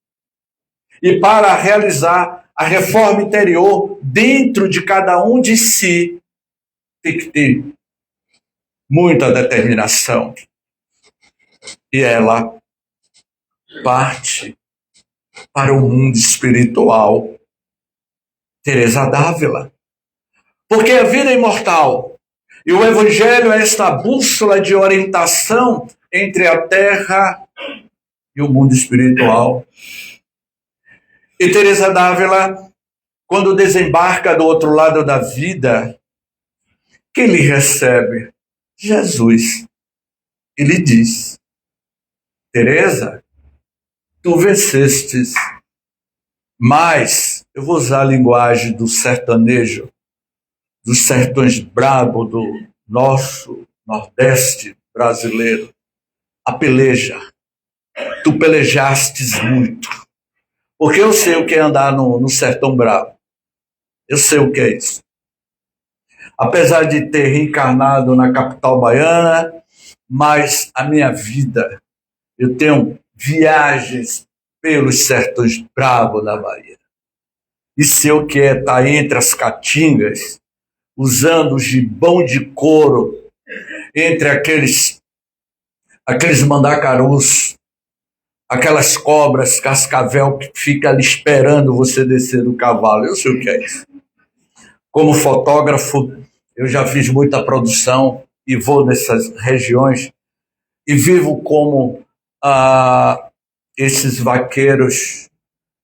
[SPEAKER 2] E para realizar a reforma interior dentro de cada um de si, tem que ter muita determinação. E ela parte para o mundo espiritual. Teresa d'Ávila. Porque a vida é imortal. E o Evangelho é esta bússola de orientação entre a terra e o mundo espiritual. E Teresa d'Ávila, quando desembarca do outro lado da vida, quem lhe recebe? Jesus. E lhe diz: Teresa, tu vencestes, mas eu vou usar a linguagem do sertanejo, dos sertões brabo do nosso Nordeste brasileiro, a peleja. Tu pelejastes muito. Porque eu sei o que é andar no sertão brabo. Eu sei o que é isso. Apesar de ter reencarnado na capital baiana, mas a minha vida, eu tenho viagens pelos sertões bravos da Bahia. E sei o que é estar entre as caatingas, usando o gibão de couro, entre aqueles mandacarus, aquelas cobras, cascavel que fica ali esperando você descer do cavalo. Eu sei o que é isso. Como fotógrafo, eu já fiz muita produção e vou nessas regiões e vivo como esses vaqueiros.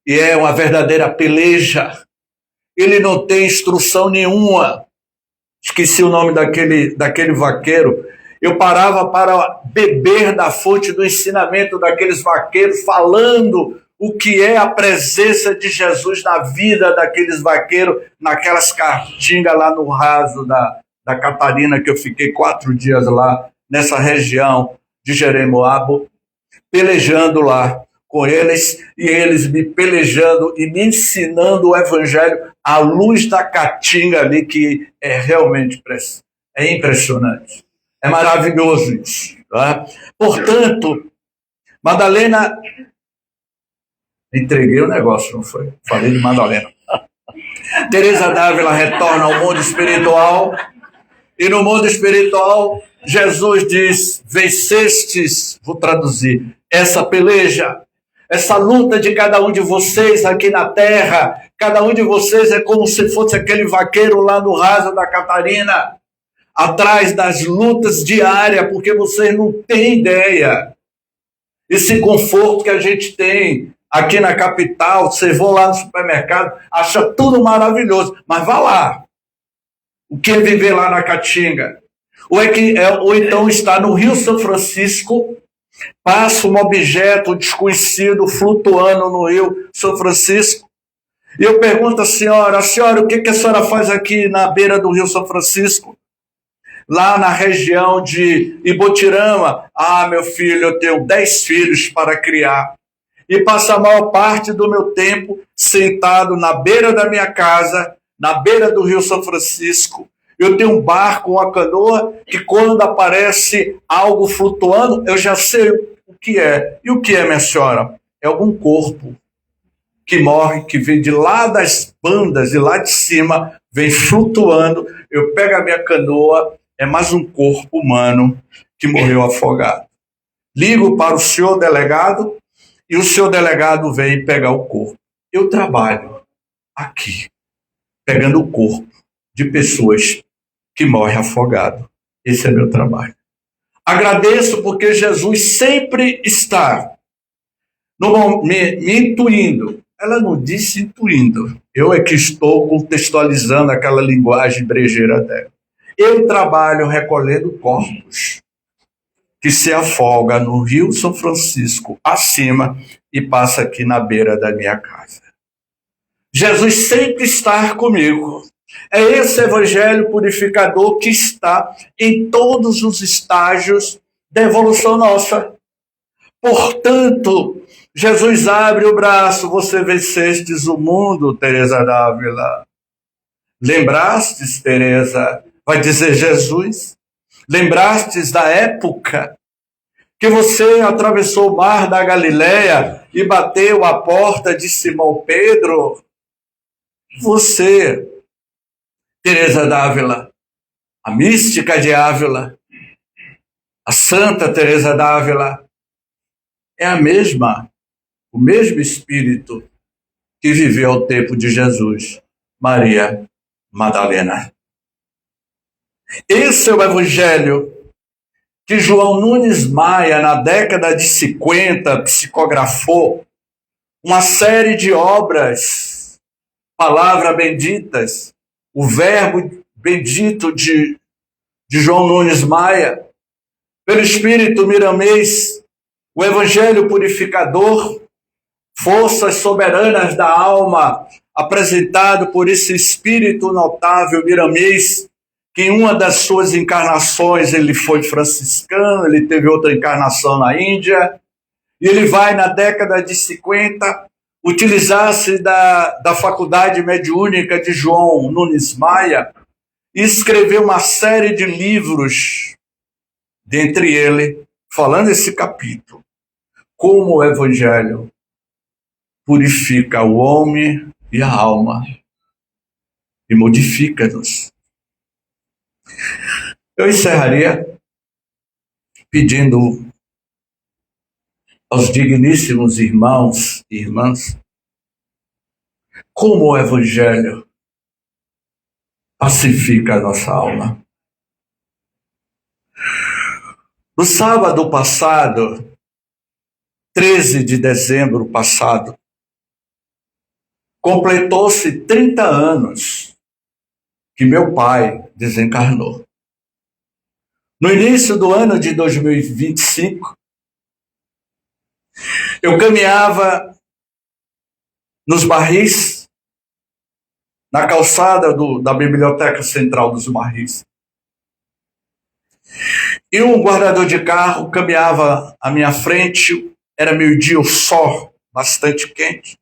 [SPEAKER 2] E é uma verdadeira peleja. Ele não tem instrução nenhuma. Esqueci o nome daquele vaqueiro. Eu parava para beber da fonte do ensinamento daqueles vaqueiros, falando o que é a presença de Jesus na vida daqueles vaqueiros, naquelas caatingas lá no raso da Catarina, que eu fiquei 4 dias lá, nessa região de Jeremoabo, pelejando lá com eles, e eles me pelejando e me ensinando o Evangelho à luz da caatinga ali, que é realmente impressionante. É maravilhoso isso. Tá? Portanto, Madalena... Entreguei o negócio, não foi? Falei de Madalena. Teresa d'Ávila retorna ao mundo espiritual, e no mundo espiritual, Jesus diz: vencestes, vou traduzir, essa peleja, essa luta de cada um de vocês aqui na terra. Cada um de vocês é como se fosse aquele vaqueiro lá no raso da Catarina, atrás das lutas diárias, porque vocês não têm ideia. Esse conforto que a gente tem aqui na capital, vocês vão lá no supermercado, acha tudo maravilhoso, mas vá lá. O que é viver lá na Caatinga? Ou então está no Rio São Francisco, passa um objeto desconhecido flutuando no Rio São Francisco, e eu pergunto à senhora, o que a senhora faz aqui na beira do Rio São Francisco? Lá na região de Ibotirama. Ah, meu filho, eu tenho 10 filhos para criar. e passo a maior parte do meu tempo sentado na beira da minha casa, na beira do Rio São Francisco. Eu tenho um barco, uma canoa, que quando aparece algo flutuando, eu já sei o que é. E o que é, minha senhora? É algum corpo que morre, que vem de lá das bandas, de lá de cima, vem flutuando. Eu pego a minha canoa, é mais um corpo humano que morreu afogado. Ligo para o senhor delegado e o senhor delegado vem pegar o corpo. Eu trabalho aqui, pegando o corpo de pessoas que morrem afogado. Esse é meu trabalho. Agradeço porque Jesus sempre está me intuindo. Ela não disse intuindo. Eu é que estou contextualizando aquela linguagem brejeira dela. Eu trabalho recolhendo corpos que se afoga no Rio São Francisco acima e passa aqui na beira da minha casa. Jesus sempre está comigo. É esse evangelho purificador que está em todos os estágios da evolução nossa. Portanto, Jesus abre o braço, você vencestes o mundo, Teresa d'Ávila. Lembrastes, Teresa, vai dizer Jesus, lembrastes da época que você atravessou o mar da Galileia e bateu a porta de Simão Pedro? Você, Teresa d'Ávila, a mística de Ávila, a Santa Teresa d'Ávila, é a mesma, o mesmo espírito que viveu ao tempo de Jesus, Maria Madalena. Esse é o evangelho que João Nunes Maia, na década de 50, psicografou uma série de obras, palavras benditas, o verbo bendito de João Nunes Maia, pelo Espírito Miramês, o Evangelho Purificador, forças soberanas da alma, apresentado por esse Espírito notável Miramês, que em uma das suas encarnações ele foi franciscano, ele teve outra encarnação na Índia, e ele vai, na década de 50, utilizar-se da faculdade mediúnica de João Nunes Maia e escrever uma série de livros, dentre ele, falando esse capítulo, como o Evangelho purifica o homem e a alma e modifica-nos. Eu encerraria pedindo aos digníssimos irmãos e irmãs como o Evangelho pacifica a nossa alma. No sábado passado, 13 de dezembro passado, completou-se 30 anos que meu pai desencarnou. No início do ano de 2025, eu caminhava nos Barris, na calçada da Biblioteca Central dos Barris. E um guardador de carro caminhava à minha frente, era meio-dia, o sol bastante quente.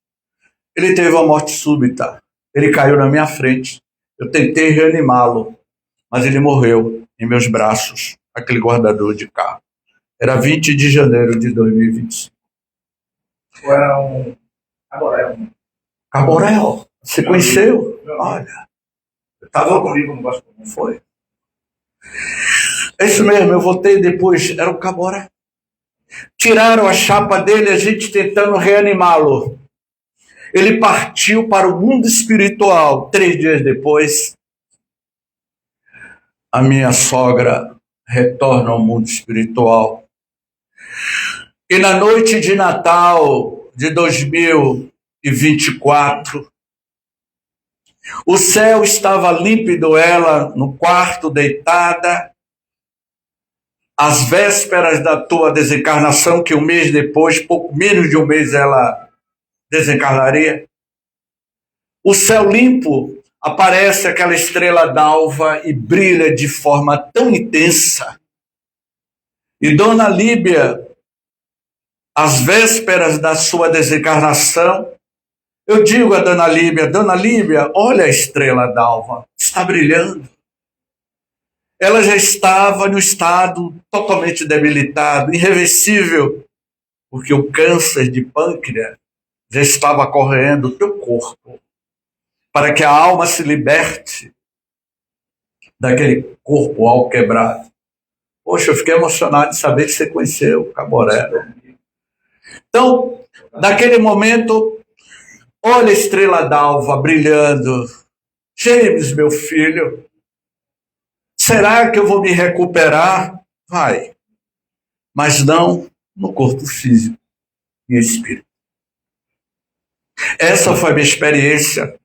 [SPEAKER 2] Ele teve uma morte súbita, ele caiu na minha frente. Eu tentei reanimá-lo, mas ele morreu em meus braços, aquele guardador de carro. Era 20 de janeiro de 2025.
[SPEAKER 3] Era um Caborel.
[SPEAKER 2] Caborel, você conheceu? Olha, eu estava
[SPEAKER 3] comigo no gosto.
[SPEAKER 2] Foi. É isso mesmo, eu voltei depois, era o Caborel. Tiraram a chapa dele, a gente tentando reanimá-lo. Ele partiu para o mundo espiritual. 3 dias depois, a minha sogra retorna ao mundo espiritual. E na noite de Natal de 2024, o céu estava límpido, ela no quarto deitada, às vésperas da tua desencarnação, que um mês depois, pouco menos de um mês, ela desencarnaria. O céu limpo, aparece aquela estrela d'alva e brilha de forma tão intensa. E Dona Líbia, às vésperas da sua desencarnação, eu digo a Dona Líbia, olha a estrela d'alva, está brilhando. Ela já estava no estado totalmente debilitado, irreversível, porque o câncer de pâncreas já estava corroendo o teu corpo, para que a alma se liberte daquele corpo alquebrado. Poxa, eu fiquei emocionado de saber que você conheceu o Caboré. Então, naquele momento, olha a estrela d'alva brilhando. James, meu filho, será que eu vou me recuperar? Vai, mas não no corpo físico e espírito. Essa foi a minha experiência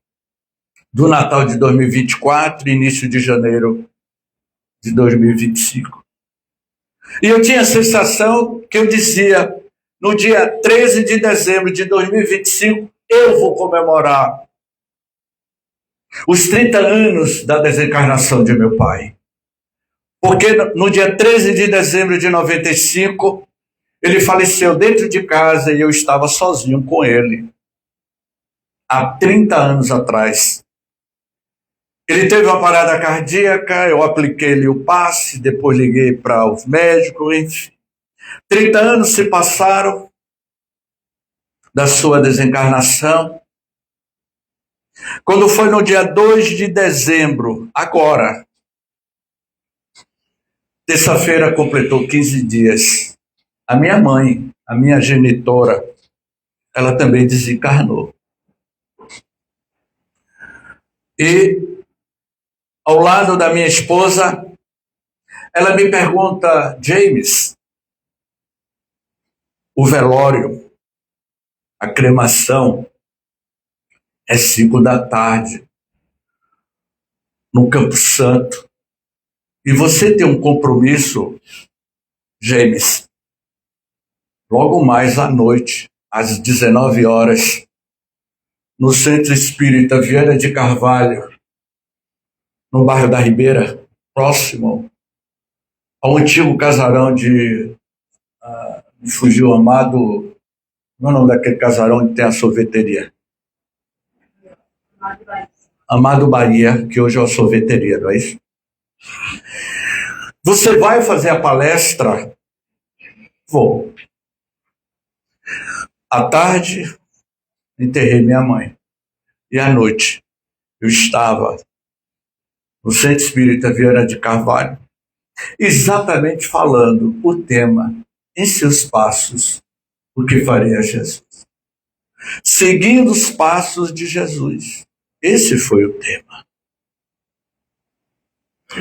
[SPEAKER 2] do Natal de 2024 e início de janeiro de 2025. E eu tinha a sensação que eu dizia, no dia 13 de dezembro de 2025, eu vou comemorar os 30 anos da desencarnação de meu pai. Porque no dia 13 de dezembro de 95, ele faleceu dentro de casa e eu estava sozinho com ele. Há 30 anos atrás. Ele teve uma parada cardíaca, eu apliquei-lhe o passe, depois liguei para os médicos, enfim. 30 anos se passaram da sua desencarnação. Quando foi no dia 2 de dezembro, agora, terça-feira completou 15 dias, a minha mãe, a minha genitora, ela também desencarnou. E ao lado da minha esposa, ela me pergunta, James, o velório, a cremação, é 5 da tarde, no Campo Santo. E você tem um compromisso, James, logo mais à noite, às 19 horas, no Centro Espírita Vieira de Carvalho, no bairro da Ribeira, próximo ao antigo casarão de fugiu Amado, não é o nome daquele casarão onde tem a sorveteria? Amado Bahia, que hoje é uma sorveteria, não é isso? Você vai fazer a palestra? Vou. À tarde, enterrei minha mãe. E à noite, eu estava no Centro Espírita Vieira de Carvalho, exatamente falando o tema, em seus passos, o que faria Jesus. Seguindo os passos de Jesus. Esse foi o tema.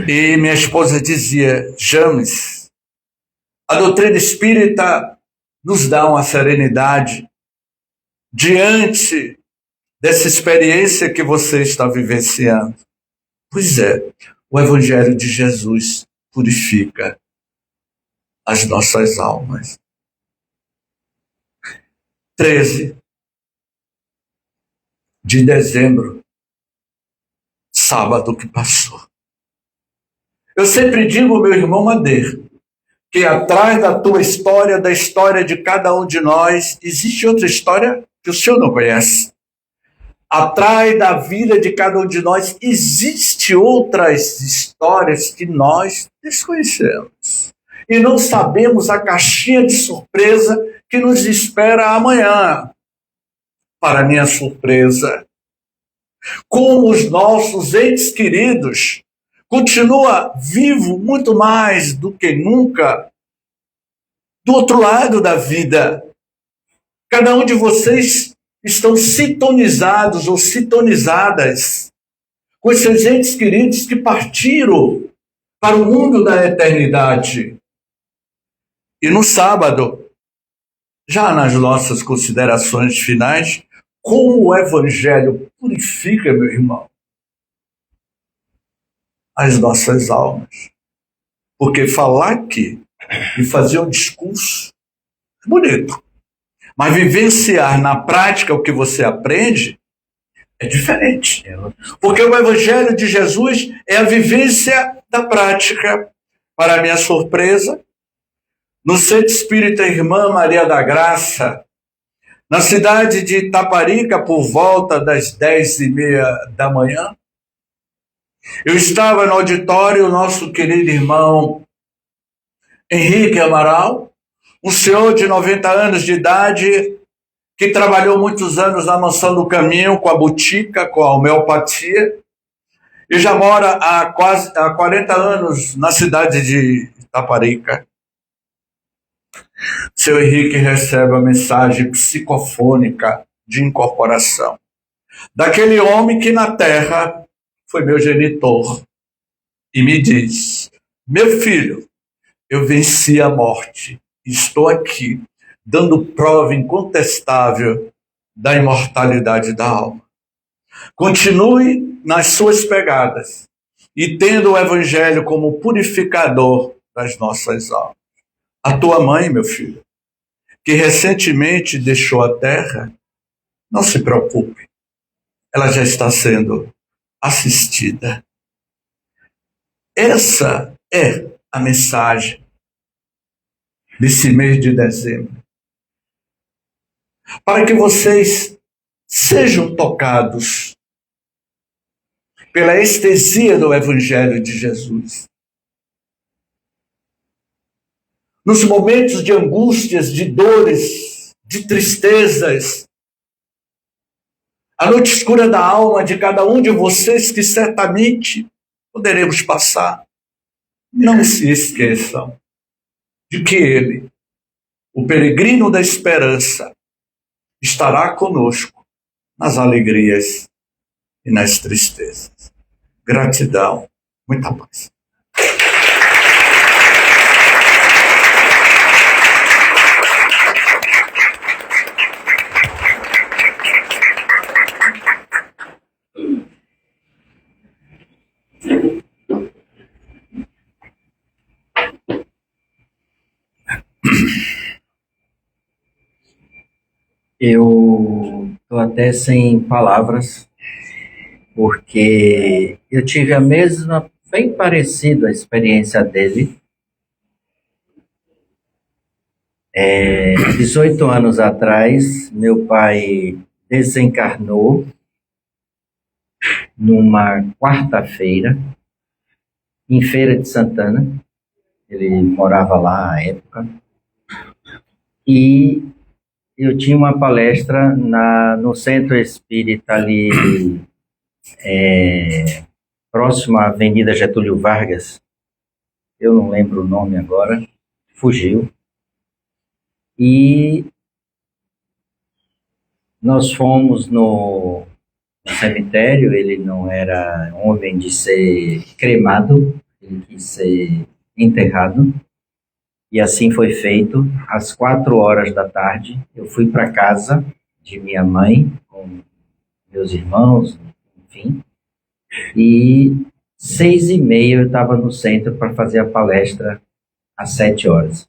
[SPEAKER 2] E minha esposa dizia, James, a doutrina espírita nos dá uma serenidade diante dessa experiência que você está vivenciando. Pois é, o Evangelho de Jesus purifica as nossas almas. 13 de dezembro, sábado que passou. Eu sempre digo, meu irmão Madeira, que atrás da tua história, da história de cada um de nós, existe outra história que o senhor não conhece. Atrás da vida de cada um de nós, existe outras histórias que nós desconhecemos. E não sabemos a caixinha de surpresa que nos espera amanhã. Para minha surpresa, como os nossos entes queridos continua vivo muito mais do que nunca do outro lado da vida. Cada um de vocês estão sintonizados ou sintonizadas com esses entes queridos que partiram para o mundo da eternidade. E no sábado, já nas nossas considerações finais, como o Evangelho purifica, meu irmão, as nossas almas. Porque falar aqui e fazer um discurso é bonito. Mas vivenciar na prática o que você aprende é diferente. Porque o Evangelho de Jesus é a vivência da prática. Para minha surpresa, no Centro Espírita Irmã Maria da Graça, na cidade de Itaparica, por volta das 10h30 da manhã. Eu estava no auditório, nosso querido irmão Henrique Amaral, um senhor de 90 anos de idade, que trabalhou muitos anos na Mansão do Caminho, com a botica, com a homeopatia, e já mora há 40 anos na cidade de Itaparica. Seu Henrique recebe a mensagem psicofônica de incorporação daquele homem que na terra foi meu genitor e me diz: meu filho, eu venci a morte, estou aqui dando prova incontestável da imortalidade da alma. Continue nas suas pegadas e tendo o Evangelho como purificador das nossas almas. A tua mãe, meu filho, que recentemente deixou a terra, não se preocupe, ela já está sendo assistida. Essa é a mensagem desse mês de dezembro. Para que vocês sejam tocados pela estesia do Evangelho de Jesus. Nos momentos de angústias, de dores, de tristezas, a noite escura da alma de cada um de vocês que certamente poderemos passar, não se esqueçam de que Ele, o peregrino da esperança, estará conosco nas alegrias e nas tristezas. Gratidão, muita paz.
[SPEAKER 1] Eu estou até sem palavras, porque eu tive a mesma, bem parecida a experiência dele. 18 anos atrás, meu pai desencarnou numa quarta-feira, em Feira de Santana. Ele morava lá à época. E eu tinha uma palestra no Centro Espírita ali, próximo à Avenida Getúlio Vargas. Eu não lembro o nome agora, fugiu. E nós fomos no cemitério. Ele não era homem de ser cremado, ele quis ser enterrado. E assim foi feito. Às 4h eu fui para casa de minha mãe, com meus irmãos, enfim. E 6h30 eu estava no centro para fazer a palestra às 7h.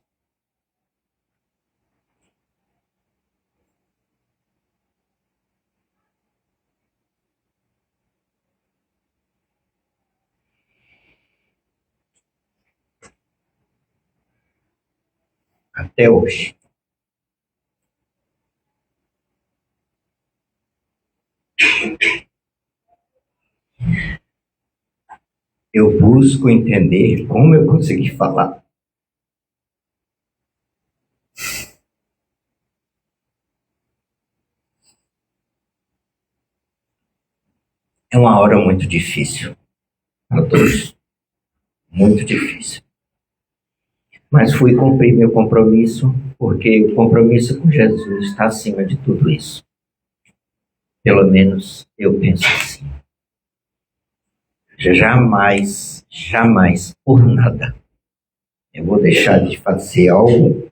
[SPEAKER 1] Até hoje. Eu busco entender como eu consegui falar. É uma hora muito difícil para todos. Muito difícil. Mas fui cumprir meu compromisso, porque o compromisso com Jesus está acima de tudo isso. Pelo menos eu penso assim. Jamais, jamais, por nada, eu vou deixar de fazer algo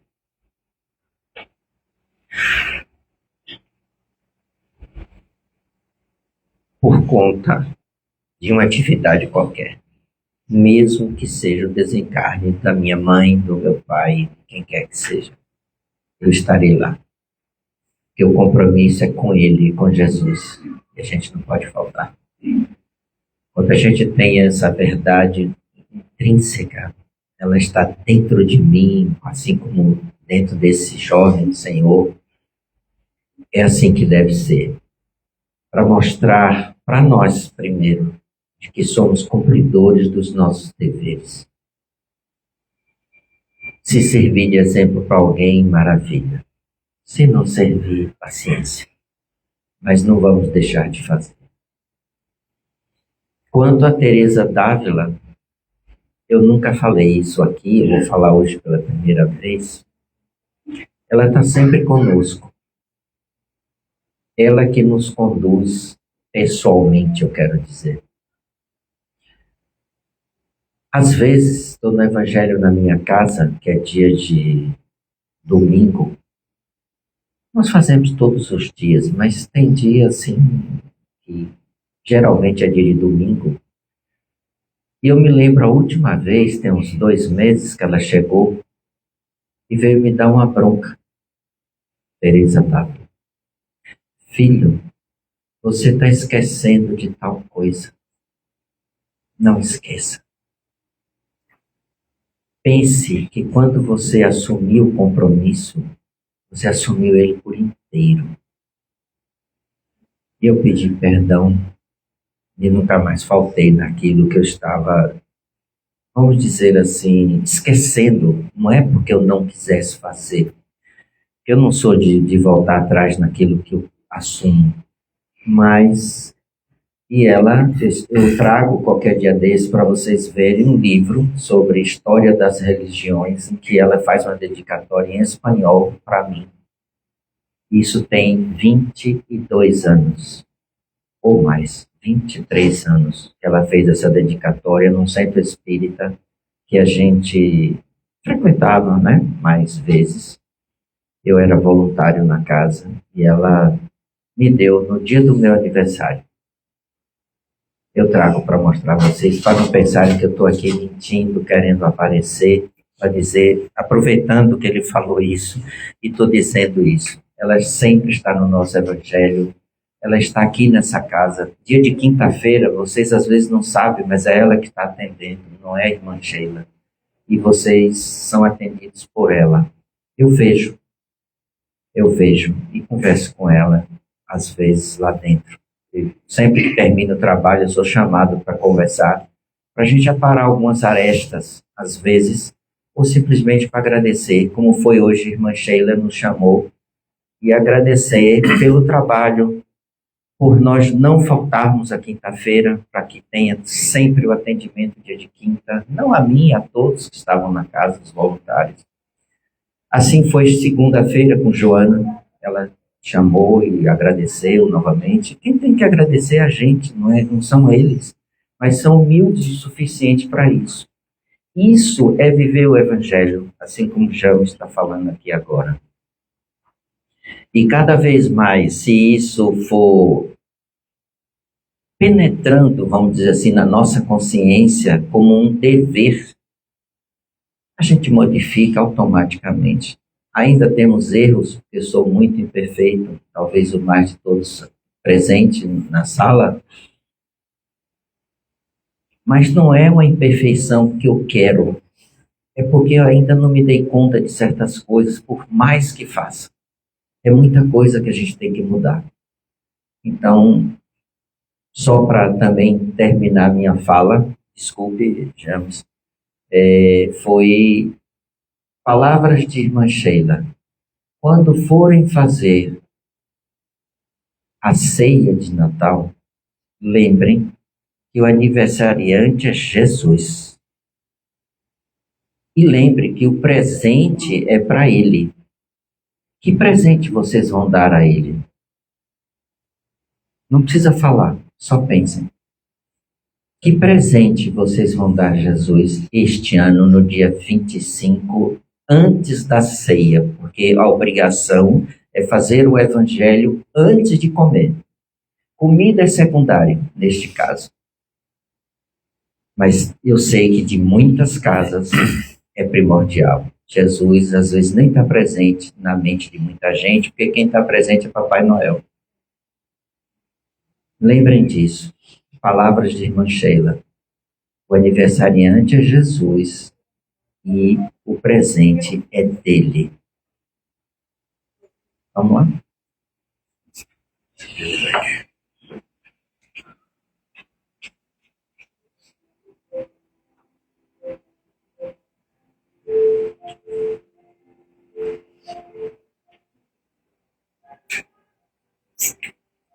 [SPEAKER 1] por conta de uma atividade qualquer. Mesmo que seja o desencarne da minha mãe, do meu pai, quem quer que seja, eu estarei lá. Porque o compromisso é com Ele, com Jesus, e a gente não pode faltar. Quando a gente tem essa verdade intrínseca, ela está dentro de mim, assim como dentro desse jovem Senhor. É assim que deve ser, para mostrar para nós, primeiro, de que somos cumpridores dos nossos deveres. Se servir de exemplo para alguém, maravilha. Se não servir, paciência. Mas não vamos deixar de fazer. Quanto a Teresa d'Ávila, eu nunca falei isso aqui, eu vou falar hoje pela primeira vez. Ela está sempre conosco. Ela que nos conduz pessoalmente, eu quero dizer. Às vezes, estou no Evangelho na minha casa, que é dia de domingo. Nós fazemos todos os dias, mas tem dia assim, que geralmente é dia de domingo. E eu me lembro a última vez, tem uns 2 meses que ela chegou e veio me dar uma bronca. Teresa d'Ávila. Filho, você está esquecendo de tal coisa. Não esqueça. Pense que quando você assumiu o compromisso, você assumiu ele por inteiro. E eu pedi perdão e nunca mais faltei naquilo que eu estava, vamos dizer assim, esquecendo. Não é porque eu não quisesse fazer. Eu não sou de voltar atrás naquilo que eu assumo. Mas, eu trago qualquer dia desse para vocês verem um livro sobre história das religiões, em que ela faz uma dedicatória em espanhol para mim. Isso tem 22 anos, ou mais, 23 anos, que ela fez essa dedicatória num centro espírita que a gente frequentava, né, mais vezes. Eu era voluntário na casa e ela me deu no dia do meu aniversário. Eu trago para mostrar a vocês, para não pensarem que eu estou aqui mentindo, querendo aparecer, para dizer, aproveitando que ele falou isso, e estou dizendo isso. Ela sempre está no nosso Evangelho, ela está aqui nessa casa. Dia de quinta-feira, vocês às vezes não sabem, mas é ela que está atendendo, não é a irmã Sheila. E vocês são atendidos por ela. Eu vejo e converso com ela, às vezes, lá dentro. Sempre que termino o trabalho, eu sou chamado para conversar, para a gente aparar algumas arestas, às vezes, ou simplesmente para agradecer, como foi hoje, a irmã Sheila nos chamou, e agradecer pelo trabalho, por nós não faltarmos a quinta-feira, para que tenha sempre o atendimento dia de quinta, não a mim, a todos que estavam na casa, os voluntários. Assim foi segunda-feira com Joana, ela chamou e agradeceu novamente. Quem tem que agradecer é a gente, não são eles, mas são humildes o suficiente para isso. Isso é viver o Evangelho, assim como o João está falando aqui agora. E cada vez mais, se isso for penetrando, vamos dizer assim, na nossa consciência como um dever, a gente modifica automaticamente. Ainda temos erros, porque eu sou muito imperfeito, talvez o mais de todos presente na sala, mas não é uma imperfeição que eu quero, é porque eu ainda não me dei conta de certas coisas, por mais que faça. É muita coisa que a gente tem que mudar. Então, só para também terminar minha fala, desculpe, James, foi palavras de irmã Sheila. Quando forem fazer a ceia de Natal, lembrem que o aniversariante é Jesus. E lembre que o presente é para Ele. Que presente vocês vão dar a Ele? Não precisa falar, só pensem. Que presente vocês vão dar a Jesus este ano, no dia 25, antes da ceia? Porque a obrigação é fazer o Evangelho antes de comer. Comida é secundária, neste caso. Mas eu sei que de muitas casas é primordial. Jesus, às vezes, nem está presente na mente de muita gente, porque quem está presente é Papai Noel. Lembrem disso. Palavras de irmã Sheila. O aniversariante é Jesus. e o presente é dele. Vamos lá?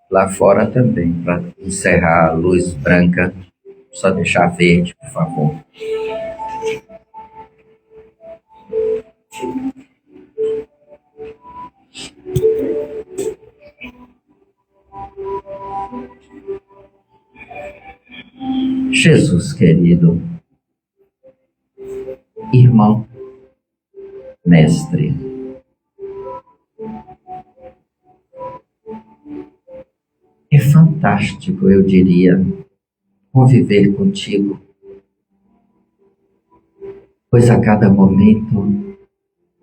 [SPEAKER 1] Lá fora também, para encerrar a luz branca, só deixar verde, por favor. Jesus querido, irmão, mestre, é fantástico, eu diria, conviver contigo, pois a cada momento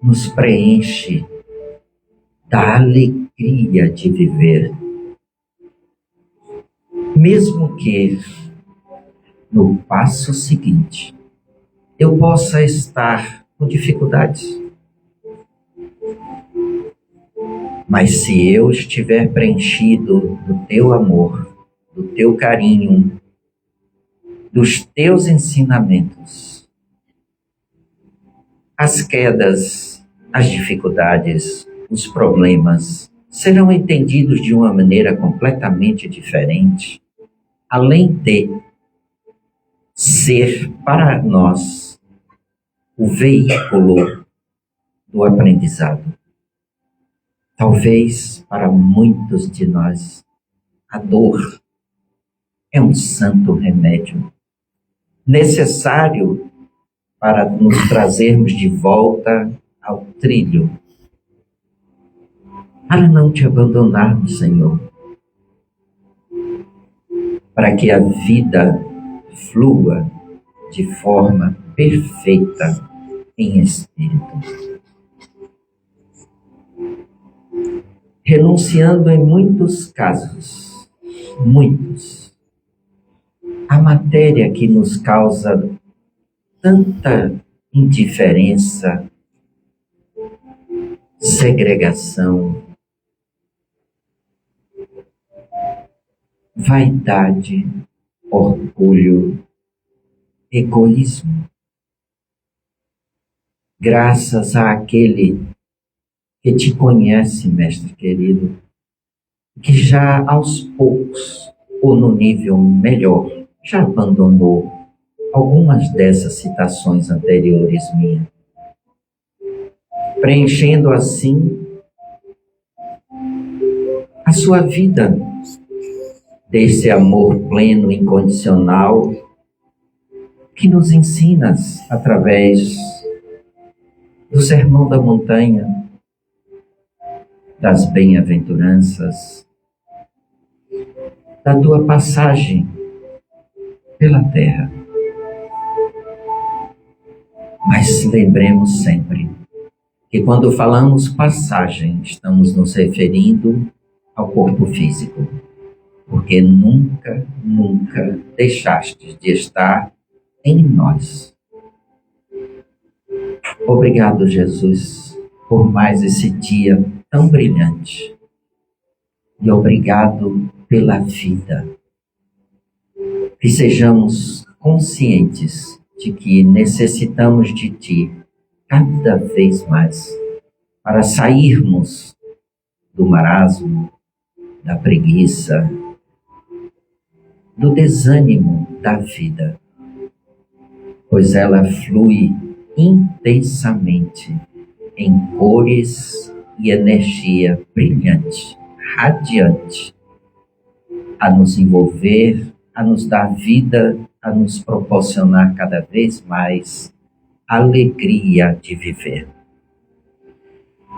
[SPEAKER 1] nos preenche da alegria de viver. Mesmo que no passo seguinte eu possa estar com dificuldades, mas se eu estiver preenchido do teu amor, do teu carinho, dos teus ensinamentos, as quedas, as dificuldades, os problemas serão entendidos de uma maneira completamente diferente, além de ser para nós o veículo do aprendizado. Talvez para muitos de nós a dor é um santo remédio necessário para nos trazermos de volta ao trilho, para não te abandonarmos, Senhor, para que a vida flua de forma perfeita em espírito. Renunciando em muitos casos, a matéria que nos causa tanta indiferença, segregação, vaidade, orgulho, egoísmo. Graças àquele que te conhece, mestre querido, que já aos poucos, ou no nível melhor, já abandonou algumas dessas citações anteriores minhas, preenchendo assim a sua vida desse amor pleno, incondicional, que nos ensinas através do Sermão da Montanha, das bem-aventuranças, da tua passagem pela terra. Mas lembremos sempre que quando falamos passagem, estamos nos referindo ao corpo físico, porque nunca deixaste de estar em nós. Obrigado, Jesus, por mais esse dia tão brilhante. E obrigado pela vida. Que sejamos conscientes de que necessitamos de Ti cada vez mais para sairmos do marasmo, da preguiça, do desânimo da vida, pois ela flui intensamente em cores e energia brilhante, radiante, a nos envolver, a nos dar vida, a nos proporcionar cada vez mais alegria de viver.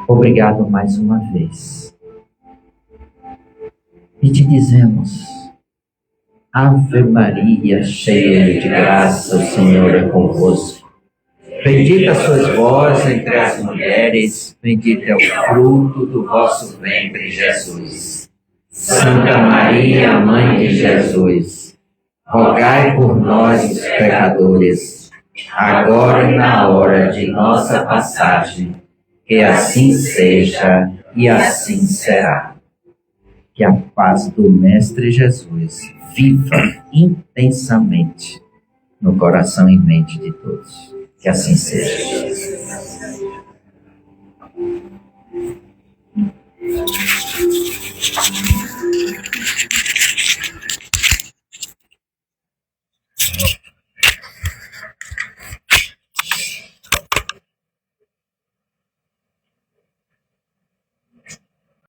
[SPEAKER 1] Obrigado mais uma vez. E te dizemos: Ave Maria, cheia de graça, o Senhor é convosco. Bendita sois vós entre as mulheres, bendito é o fruto do vosso ventre, Jesus. Santa Maria, Mãe de Jesus, rogai por nós, os pecadores, agora e na hora de nossa passagem. Que assim seja e assim será. Que a paz do Mestre Jesus viva intensamente no coração e mente de todos. Que assim seja.